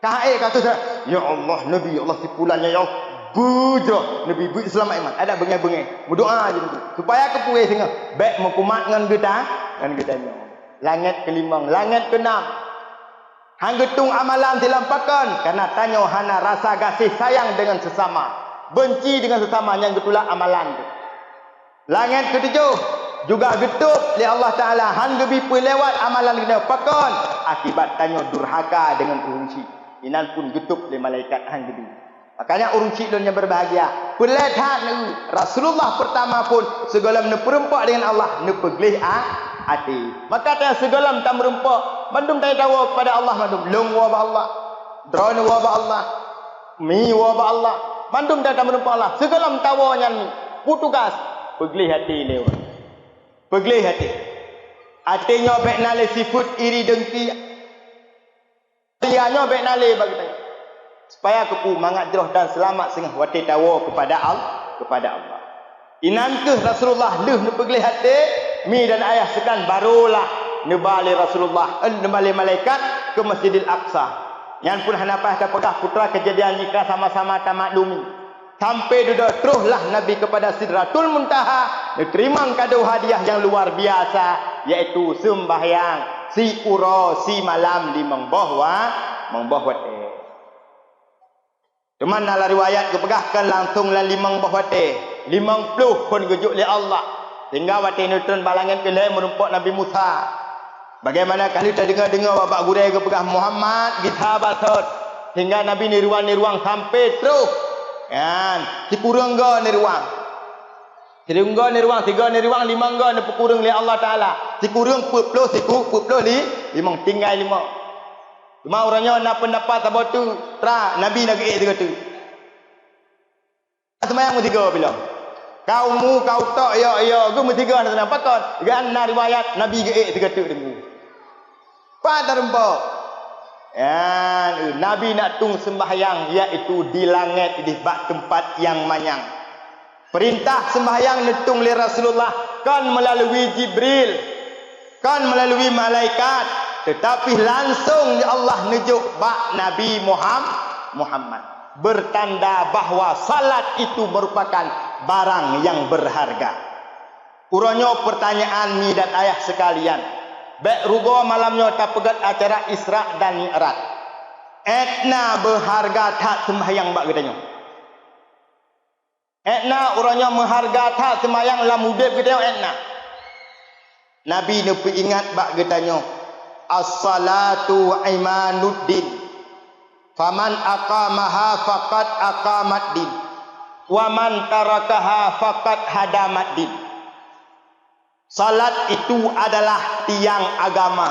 Kahai kata saya, ya Allah Nabi ya Allah sipulannya ya Allah. Bujro Nabi bu selamat iman. Ada bengai-bengai. Berdoa je tunggu. Supaya aku puas tengah. Baik mukumat dengan getanya. Langit kelimang, langit keenam. Hang getung amalan dilampakan karena tanya hana rasa kasih sayang dengan sesama. benci dengan sesama yang getulak amalan tu. Langit ketujuh juga getup oleh Allah Taala han gebi pu lewat amalan kena pakon akibat tanya durhaka dengan urunci. Inan pun getup oleh malaikat han gebi. Makanya urunci lun yang berbahagia. Pelethat nu Rasulullah pertama pun segala ne perempak dengan Allah ne peglih hati. Maka tanya segala tam merempak mandum tanya tahu kepada Allah mandum long wa ba Allah. Drone wa ba Allah. Mi wa ba Allah. Mandum tanya merempak Allah. Segala tahu nyan putugas peglih hati lewat. Peglih hati. Hatinya baik nale sifut iri dengki. Dianya baik nale bagi tanya. Supaya kepu mangat jeroh dan selamat sengah wati tawa kepada Allah. Inankah Rasulullah leh ne peglih hati mi dan ayah sekan barulah nebali Rasulullah nebali malaikat ke Masjidil Aqsa. Yang pun hanapah dah pegah putra kejadian jika sama-sama tamaklumi. Sampai duda teruslah Nabi kepada Sidratul Muntaha diterima kado hadiah yang luar biasa yaitu sembahyang si uro si malam di mengbah wate. Cuman dalam riwayat kepegahkan langsung lah 50 wate 50 pun gejuk oleh Allah sehingga wate neutron balangan ke lain merumpak Nabi Musa. Bagaimana kali kita dengar bapak gurai kepegah Muhammad kita basot sehingga Nabi ni ruang sampai terus. Kan, si kurang ga ni ruang. Si kurang ni ruang, 3 ni ruang, 5 ga ni kurang oleh Allah Taala. Si kurang 40 si kurang li, 5 tinggal 5. Cuma orangnya nak pendapat apa tu, tra Nabi nak geek tu. Semayang mu 3 bila. Kau tak ya, gu mu 3 nak senang pakon. Gan na riwayat Nabi geek tu dengu. Pa terempo. Ya, Nabi nak tung sembahyang iaitu di langit di bak tempat yang manyang. Perintah sembahyang netung oleh Rasulullah kan melalui Jibril, kan melalui malaikat, tetapi langsung Allah nejuk bak Nabi Muhammad. Bertanda bahawa salat itu merupakan barang yang berharga. Urangnya pertanyaan mi dan ayah sekalian. Baik rugo malamnya tak pegat acara Isra dan Mi'raj. Etna berharga tak sembahyang bak katanya. Etna orangnya mengharga tak sembahyang lam udip katanya etna. Nabi ni ingat bak katanya. As-salatu imanuddin. Faman aqamaha faqad aqamaddin. Wa man tarakaha faqad hadamaddin. Salat itu adalah tiang agama.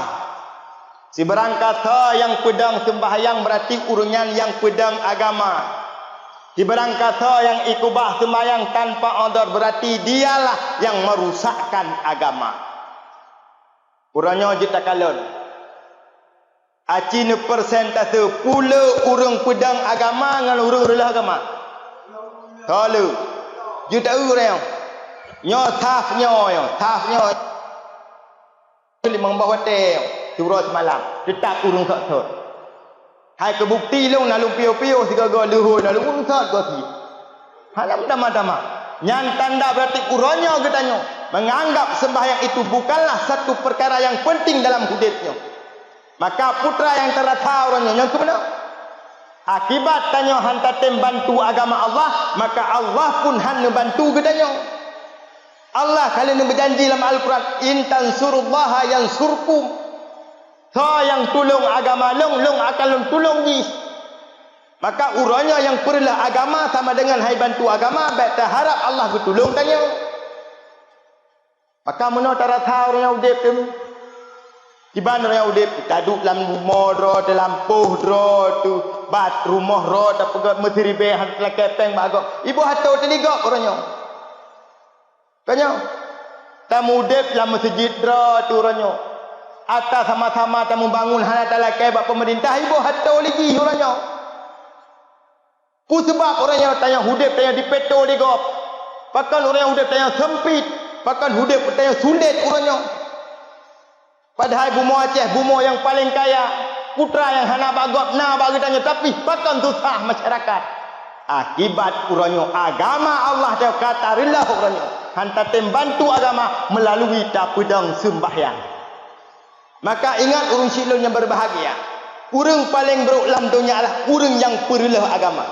Si berangkata yang pedang sembahyang berarti urungan yang pedang agama. Si berangkata yang ikubah sembahyang tanpa odor berarti dialah yang merusakkan agama. Urangnya jita kalon. Aci ne persentase pula urang pedang agama dengan urang relah agama. Kalau juta urang nyo tafnyo limang bawah teh curah semalam tetap urung sok-sok hai kebukti long nalung pio-pio sigaga luhur nalung sok gosi halam dama-dama nyan tanda berarti urangnya getanyo menganggap sembahyang itu bukanlah satu perkara yang penting dalam hidupnya. Maka putra yang terasa orangnya yang kemana akibat tanyo hantar tem bantu agama Allah maka Allah pun han bantu getanyo. Allah kalian berjanji dalam Al-Quran in tansurullaha yansurkum. So yang tolong agama long akan tolong ni. Maka urangnya yang perlah agama sama dengan hai bantu agama baik harap Allah bertolong tanya. Maka mana tarata orang udip tu. Di mana orang udip taduk dalam rumah ro dalam poh ro tu bat rumah ro tak pegat menteri be han kelakepeng bagok. Ibu hatau teligak orangnya. Tanya, tamu dep dalam masjid dra tu orangnya. Atas sama-sama tamu bangun hana talakai bak pemerintah ibu hatau lagi orangnya. Pu sebab orangnya tanya hudip tanya dipeto digop. Pakan orang yang hudip tanya sempit, pakan hudip tanya sulit orangnya. Padahal bumo Aceh, bumo yang paling kaya, putra yang hana bagop na bagi tanya tapi pakan susah masyarakat. Akibat urangnya agama Allah dia kata rillah urangnya hantar tem bantu agama melalui pedang sembahyang. Maka ingat urang silon yang berbahagia urang paling beruk dalam dunia adalah urang yang perlah agama.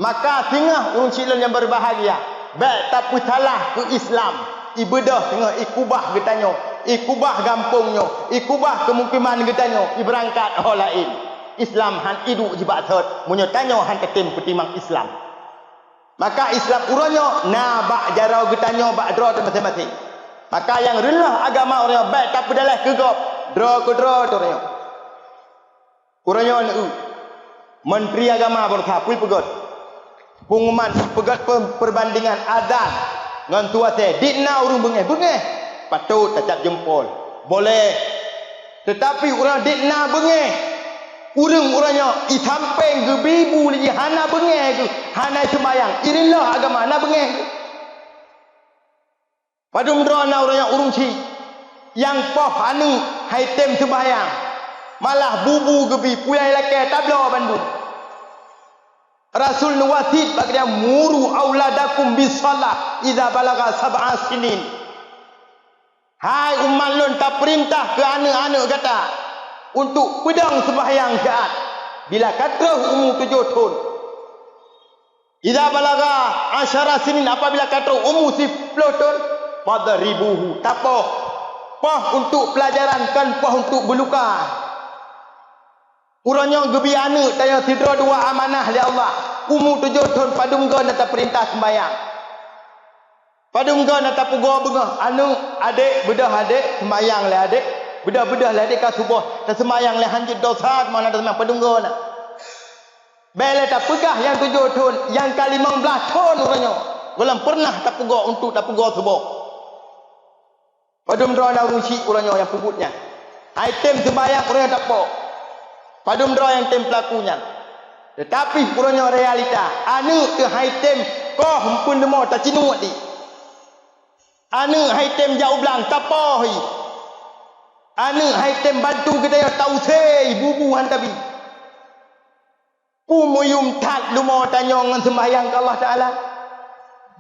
Maka tengah urung cilon yang berbahagia. Baik tapi salah ke Islam. Ibadah tengah ikubah getanyo. Ikubah gampungnya. Ikubah kemungkinan getanyo. Iberangkat hal lain. Islam han hidup di baksud. Munyo tanyo han ketim ketimang Islam. Maka Islam uranyo na bak jarau getanyo bak draw masing-masing. Maka yang rendah agama orangnya baik tapi dalam kegop. Draw ke draw tu orangnya. Uranyo nu. Menteri agama berkapui pegot. Pengumuman pegat perbandingan azan ngan tuate dikna urung bengeh patut tacap jempol boleh tetapi urang dikna bengeh urang-urangnya i samping ke bibu lagi hana bengeh ke hana sembayang irilah agama na bengeh padum drona urangnya urung ci yang poh anu haitem sembayang malah bubu gebi pulai lake tablo Bandung Rasul nuwasid bagi dia muru auladakum bisalah idza balaga sab'a sinin. Hai umat lun tak perintah ke anak-anak kata untuk pedang sembahyang jaat bila kata umur 7 tahun. Idza balaga asyara sinin apabila kata umur 10 tahun fadribuhu tapoh poh untuk pelajaran kan poh untuk beluka. Urangnya gebi anak tanya sidra dua amanah li Allah. Umur 7 tahun padum go nata perintah sembahyang. Padum go nata pugo bengah. Anu adik bedah adik sembahyang le adik. Bedah-bedah le adik ka subuh. Ta sembahyang le hanjit dosa mana ta sembahyang padum go na. Bele ta pegah yang 7 tahun, yang ka 15 tahun urangnya. Belum pernah ta pugo untuk ta pugo subuh. Padum do na rusi urangnya yang puputnya. Item sembahyang urangnya tak po. Padum draw yang tem pelakunya. Tetapi kurangnya realita. Anu ke haitem koh hempun demo tak cinu di. Anu haitem jauh belang tapohi. Anu haitem bantu kita yang tahu sei bubu hantabi. Umuyum tat lumo tanya ngan sembahyang ke Allah Taala.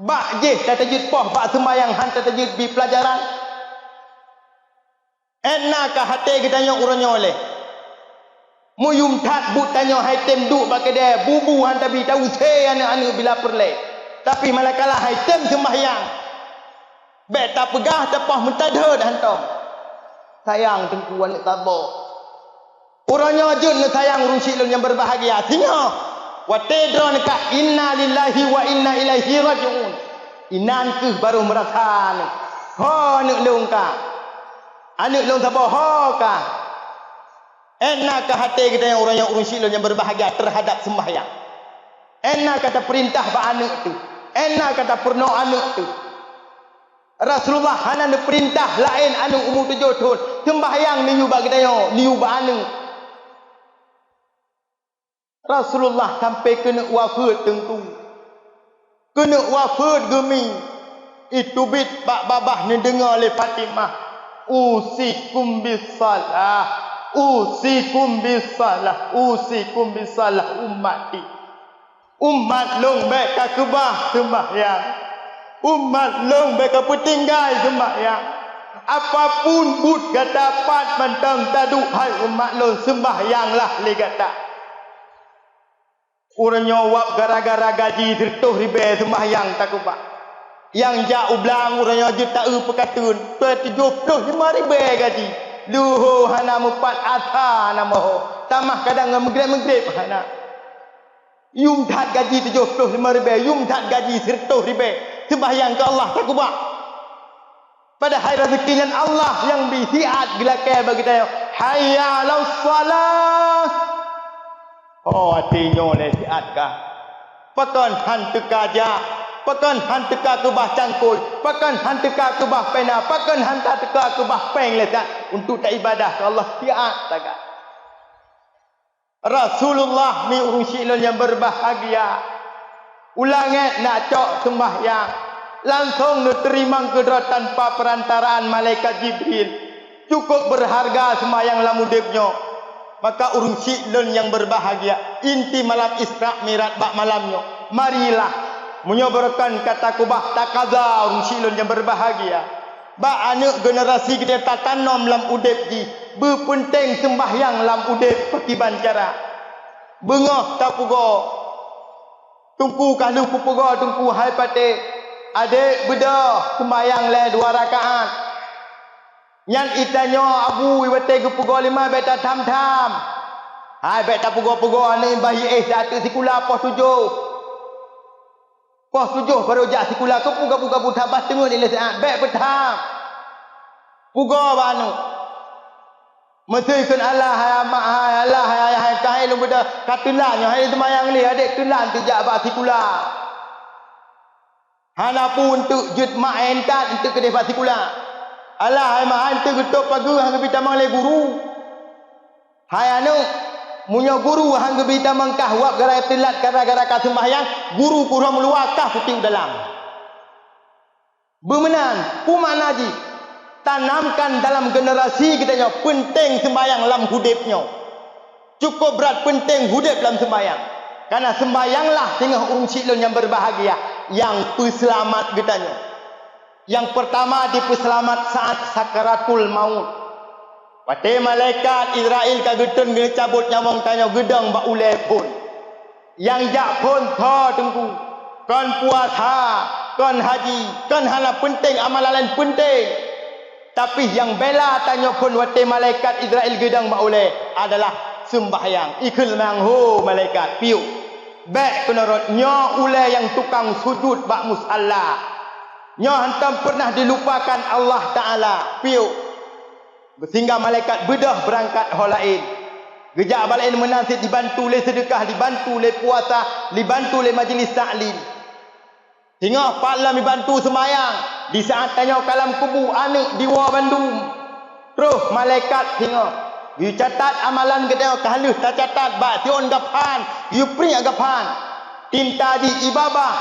Bak je tak tajud poh bak sembahyang han tak tajud bi pelajaran. Enakah hati kita yang urangnya oleh. Muyum tat but tanya haitem duk bagi dia bubu hantabi tahu sei anak-anak bila perle. Tapi malakala haitem sembahyang. Bet tak pegah tapah mentadha hantam. Sayang tengkuan nak tabok. Urangnya jun sayang rusi yang berbahagia. Tengok. Wa tedron ka inna lillahi wa inna ilaihi rajiun. Inan ke baru merasa ni. Ho nak long ka. Anak long tabok ho ka. Enak ke hati kita yang orang yang urung silon yang berbahagia terhadap sembahyang. Enak kata perintah ba anak tu. Enak kata perno anak tu. Rasulullah hana ada perintah lain anu umur 7 tahun. Sembahyang niu bagi dia, niu ba anak. Rasulullah sampai kena wafat tentu. Kena wafat gemi. Itu bit bak babah ni dengar oleh Fatimah. Usikum bisalah. Usikum bisalah ummati. Umat long baik ka kebah sembahyang. Umat long baik ka petinggal sembahyang. Apapun but kata dapat mentang tadu hai umat long sembahyanglah le kata. Urang nyawab gara-gara gaji tertuh ribe sembahyang tak kebah. Yang jauh belang urang juta pekatun 75 ribu gaji. Luho hana mupat asa nama ho. Tamah kadang mengrep-mengrep hana. Yum tat gaji 75 ribu, yum tat gaji 100 ribu. Sembahyang ke Allah tak kubah. Pada hari rezekinya Allah yang bisiat gelakai bagi dia. Hayya 'alas salah. Oh hatinya le siat kah. Pakan han tekaja. Pakan han teka ke bah cangkul, pakan han teka ke bah pena, pakan han tak teka ke bah peng letak untuk tak ibadah ke Allah tiat tagak. Rasulullah mi urung silon yang berbahagia. Ulangat nak cok sembahyang. Langsung diterima kedra tanpa perantaraan malaikat Jibril. Cukup berharga sembahyang lamudibnya. Maka urung silon yang berbahagia. Inti malam Isra Mi'raj bak malamnya. Marilah menyoborkan kata kubah takaza rusilun yang berbahagia. Ba anak generasi kita tak tanam lam udep ji. Berpenting sembahyang lam udep pertiban cara. Bengah tak pugo. Tungku kalau pupura tungku hai pate. Adik beda sembayang le 2 rakaat. Nyan itanyo abu iwate gupura 5 beta tham-tham. Hai beta pugura-pugura ni bayi satu sikula pos 7. Pos 7 baru jak sikula ke puga-puga buta bas tengok ni saat bek betam. Puga banu. Mesti kun Allah hai mak hai Allah hai kai lu beda katulannya hai sembayang ni adik tulan tu jak bas sikula. Hana pun untuk jut mak enkat untuk kedai bas sikula. Allah hai mak hantu getok pagi hang bitamang le guru. Hai anu munyo guru hang bitamang kahwap gara telat gara-gara ka sembahyang guru kurang meluar kah putih dalam. Bemenan pumana ji tanamkan dalam generasi kita nya penting sembahyang dalam hidupnya. Cukup berat penting hidup dalam sembahyang. Karena sembahyanglah tengah urung silon yang berbahagia, yang peselamat kita nya. Yang pertama dipeselamat saat sakaratul maut. Pate malaikat Israel kagetun gena cabut nyawang tanya gedang bak ulai pun. Yang jak pun tha tengku. Kon puasa, kon haji, kon hana penting amalan lain penting. Tapi yang bela tanya pun wate malaikat Israel gedang bak ulai adalah sembahyang. Ikul mangho malaikat piu. Baik penurut nyo ulai yang tukang sujud bak musalla. Nyo hantam pernah dilupakan Allah Ta'ala. Piu. Sehingga malaikat bedah berangkat hal lain. Gejak balain menasib dibantu oleh sedekah, dibantu oleh puasa, dibantu oleh majlis ta'lim. Hingga Pak Lam dibantu semayang. Di saat tanya kalam kubu anak di Wa Bandung. Terus malaikat hingga. You catat amalan kita halus tak catat. Baksion gapan. You print gapan. Tinta di ibabah.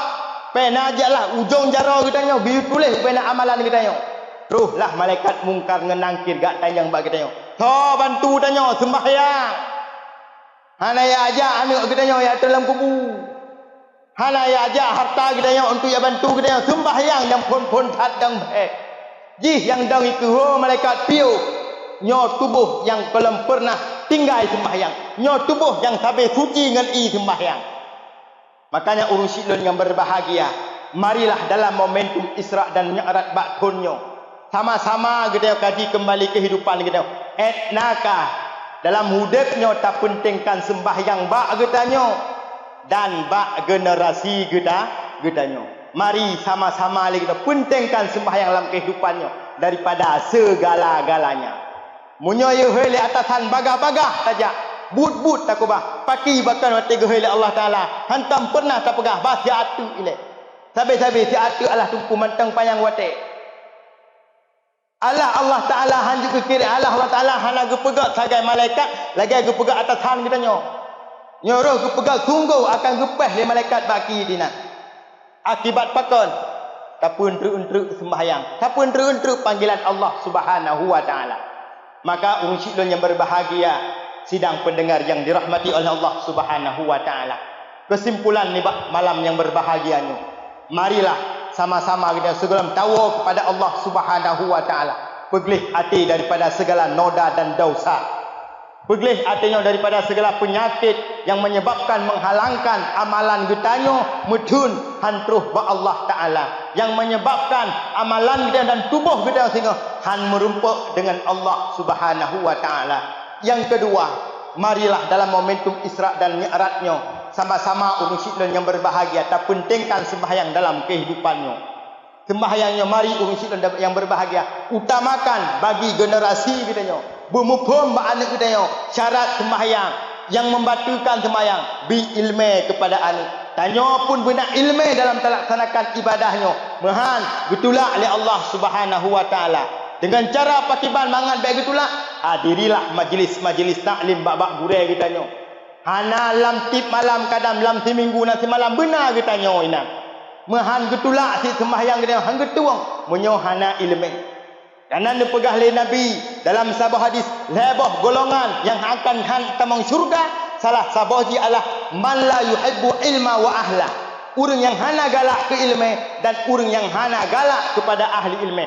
Pena ajaklah ujung jara kita nyo biu tulis pena amalan kita nyo. Teruslah malaikat mungkar ngenangkir gak tayang bak kita nyo. Tho bantu tanyo sembahyang. Hana ya ajak anak kita nyo ya dalam kubu. Hana ya ajak harta kita nyo untuk ya bantu kita nyo sembahyang yang pun tat dang baik. Jih yang dang itu malaikat piu. Nyo tubuh yang belum pernah tinggal sembahyang. Nyo tubuh yang sampai suci dengan sembahyang. Makanya urus silon yang berbahagia. Marilah dalam momentum Isra dan Mi'raj baktunyo. Sama-sama kita kaji kembali kehidupan kita. Etnaka dalam hidupnya tak pentingkan sembahyang bak getanyo dan bak generasi getanyo. Mari sama-sama kita pentingkan sembahyang dalam kehidupannya daripada segala-galanya. Munyo ye hele atasan bagah-bagah saja. But-but tak kubah. Paki bahkan mati gehele Allah Ta'ala. Hantam pernah tak pegah. Bah si atu ile. Sabi-sabi si atu Allah tumpu mantang payang wate. Allah Ta'ala hanju ke kiri. Allah Ta'ala hana gepegak sebagai malaikat. Lagi gepegak atas han kita nyo. Nyoroh gepegak sungguh akan gepeh le malaikat baki dina. Akibat pakon. Tapun truk-truk sembahyang. Tapun truk-truk panggilan Allah Subhanahu Wa Ta'ala. Maka unsyidun yang berbahagia. Sidang pendengar yang dirahmati oleh Allah Subhanahu Wa Ta'ala. Kesimpulan ni malam yang berbahagia ni. Marilah sama-sama kita segala tawa kepada Allah Subhanahu Wa Ta'ala. Pegelih hati daripada segala noda dan dosa. Pegelih hatinya daripada segala penyakit yang menyebabkan menghalangkan amalan getanyo medun hantruh ba Allah Ta'ala. Yang menyebabkan amalan kita dan tubuh kita sehingga han merumpuk dengan Allah Subhanahu Wa Ta'ala. Yang kedua, marilah dalam momentum Isra dan Mi'rajnya sama-sama urus silon yang berbahagia tak pentingkan sembahyang dalam kehidupannya. Sembahyangnya mari urus silon yang berbahagia utamakan bagi generasi kita nyo. Bermukum ba anak kita nyo syarat sembahyang yang membatukan sembahyang bi ilmu kepada anak. Tanya pun benar ilmu dalam melaksanakan ibadahnya. Mehan betulak oleh Allah Subhanahu Wa Ta'ala. Dengan cara pakiban mangan baik itulah hadirilah majlis-majlis taklim bab-bab gurau kita nyo. Hana lam tip malam kadam lam seminggu nasi malam benar kita nyo ina. Mehan getulak si sembahyang kita hang getuang menyo hana ilmu. Karena dipegah oleh Nabi dalam sebuah hadis lebah golongan yang akan tamang syurga salah sabaji Allah man la yuhibbu ilma wa ahla. Urang yang hana galak ke ilmu dan urang yang hana galak kepada ahli ilmu.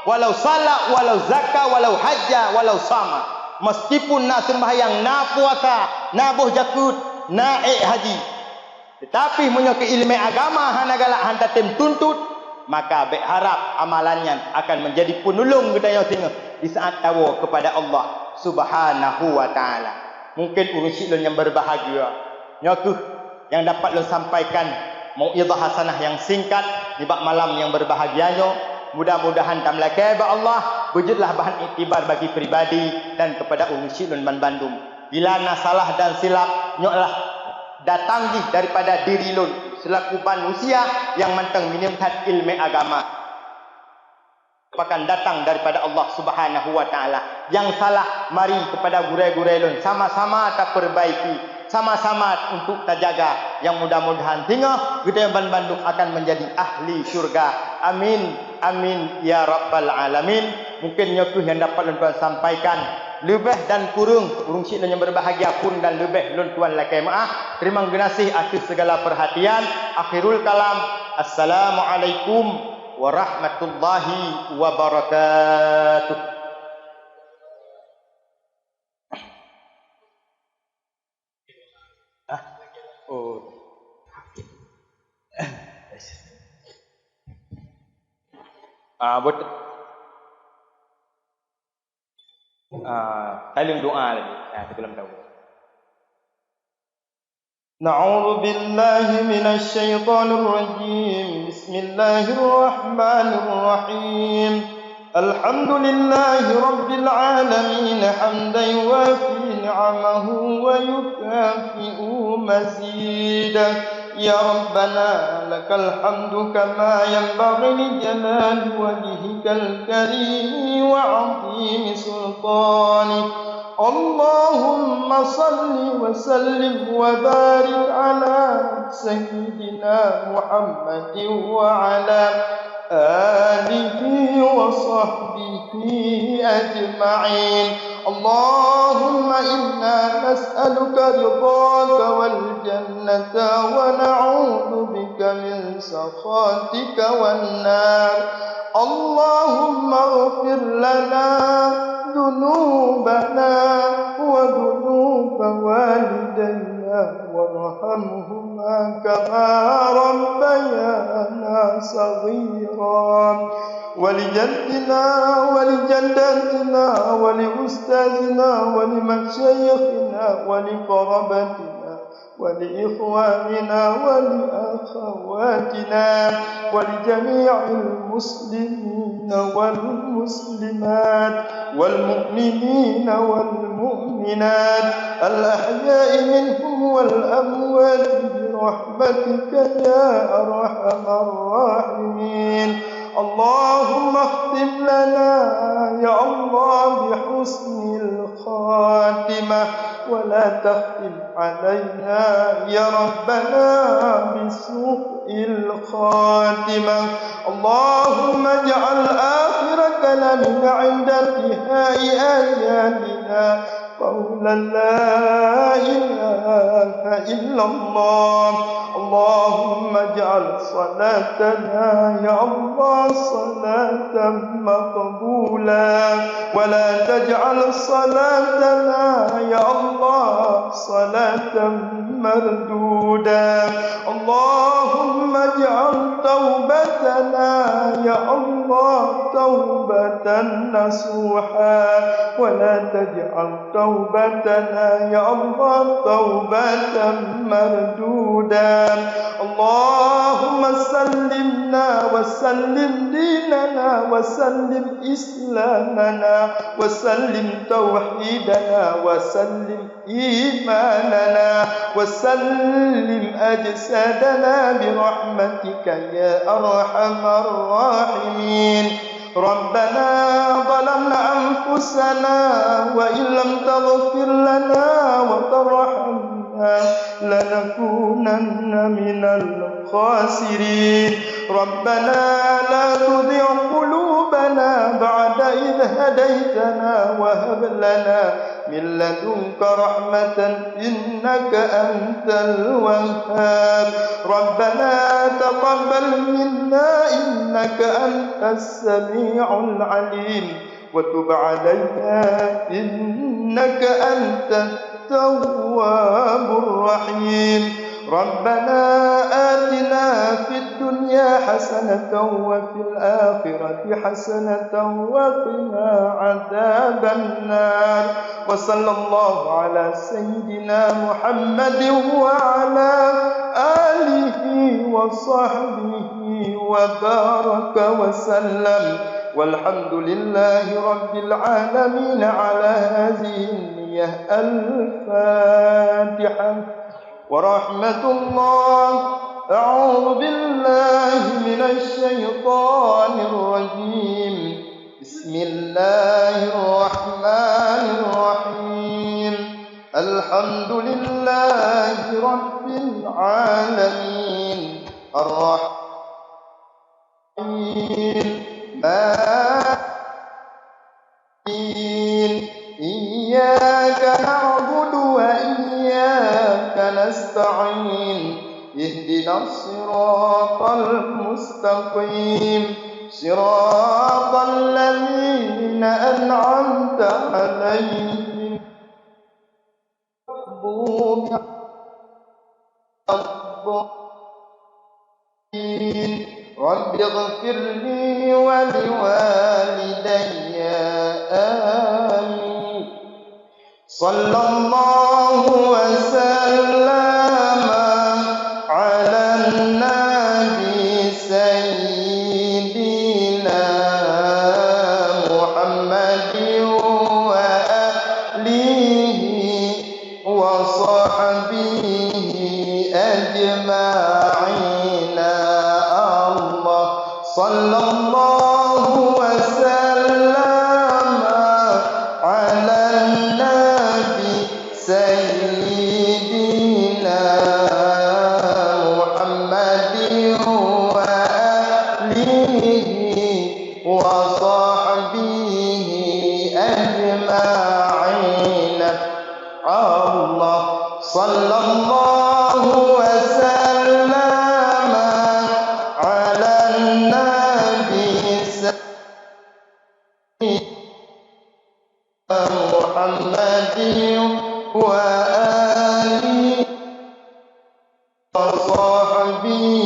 Walau salat, walau zakat, walau hajjah, walau sama. Meskipun nak sembahyang, nak puasa, nak boh jakut, naik haji. Tetapi menyo ke ilmu agama hana galak hanta tem tuntut, maka berharap amalannya akan menjadi penolong kita di saat tawa kepada Allah Subhanahu wa taala. Mungkin urusi yang berbahagia. Nyakuh yang dapat lo sampaikan mau'izah hasanah yang singkat di bab malam yang berbahagianya. Mudah-mudahan tamlakai ba Allah wujudlah bahan iktibar bagi pribadi dan kepada urusi ban Bandung. Bila na salah dan silap nyoklah datang daripada diri lun selaku manusia yang mentang minimkan ilmu agama, akan datang daripada Allah Subhanahu wa taala. Yang salah mari kepada gure-gure lun sama-sama tak perbaiki, sama-sama untuk terjaga, yang mudah-mudahan hingga kita yang Bandung akan menjadi ahli syurga. Amin amin ya rabbal alamin. Mungkin nyakuh yang dapat luan sampaikan lebih dan kurung sik yang berbahagia pun dan lebih lun tuan lakai maaf. Terima kasih atas segala perhatian. Akhirul kalam, assalamualaikum warahmatullahi wabarakatuh. Betul. Talim doa lagi. Kita belum tahu. Na'udzu billahi minasy syaithanir rajim. Bismillahirrahmanirrahim. Alhamdulillahi rabbil alamin hamdan yuwafi ni'amahu wa yukafi'u mazidah. Ya Rabbana lakal hamdu kama yanbaghi li jalali wajhikal karim wa 'azimi sultanik. Allahumma salli wa sallim wa barik ala sayyidina Muhammadin wa ala alihi wa sahbihi ajma'in. Allahumma inna nas'aluka ridhaka wal jannata wa na'udzu bika min sakhatika wan nar. Allahumma ighfir lana dhunubana wa dhunuba walidayna warhamhuma kama rabbayana saghira. ولجدنا ولجدتنا ولأستاذنا ولمشايخنا ولقرابتنا ولإخواننا ولأخواتنا ولجميع المسلمين والمسلمات والمؤمنين والمؤمنات الأحياء منهم والأموات برحمتك يا أرحم الراحمين. اللهم اختم لنا يا الله بحسن الخاتمة ولا تختم علينا يا ربنا بسوء الخاتمة. اللهم اجعل آخر كلامنا عند انتهاء آياتنا قولا لا إله إلا الله. اللهم اجعل صلاتنا يا الله صلاة مقبولة ولا تجعل صلاتنا يا الله صلاة مردودة. اللهم اجعل توبتنا يا الله توبة نصوحا ولا تجعل توبتنا يا الله توبة مردودة. اللهم سلمنا وسلم ديننا وسلم إسلامنا وسلم توحيدنا وسلم إيماننا وسلم أجسادنا برحمتك يا أرحم الراحمين. ربنا ظلمنا أنفسنا وإن لم تغفر لنا وترحمنا لنكونن من الخاسرين. ربنا لا تزغ قلوبنا بعد إذ هديتنا وهب لنا من لدنك رحمة إنك أنت الوهاب. ربنا تقبل منا إنك أنت السميع العليم وتب علينا إنك أنت التواب الرحيم. ربنا آتنا في الدنيا حسنة وفي الآخرة حسنة وقنا عذاب النار. وصلى الله على سيدنا محمد وعلى آله وصحبه وبارك وسلم. والحمد لله رب العالمين على هذه النية. الفاتحة. ورحمة الله. أعوذ بالله من الشيطان الرجيم. بسم الله الرحمن الرحيم. الحمد لله رب العالمين الرحيم إياك نعبد وإياك نستعين. اهدنا الصراط المستقيم صراط الذين أنعمت عليهم رب اغفر لي ولوالدي آمين. صلى الله وسلم على النبي سيدنا محمد وآله وصحبه أجمعين. الله صلى الله وسلم على النبي سيدنا محمد وآله وصحبه أجمعين. الله صلى الله وسلم على النبي سيدنا محمد وآله وصحبه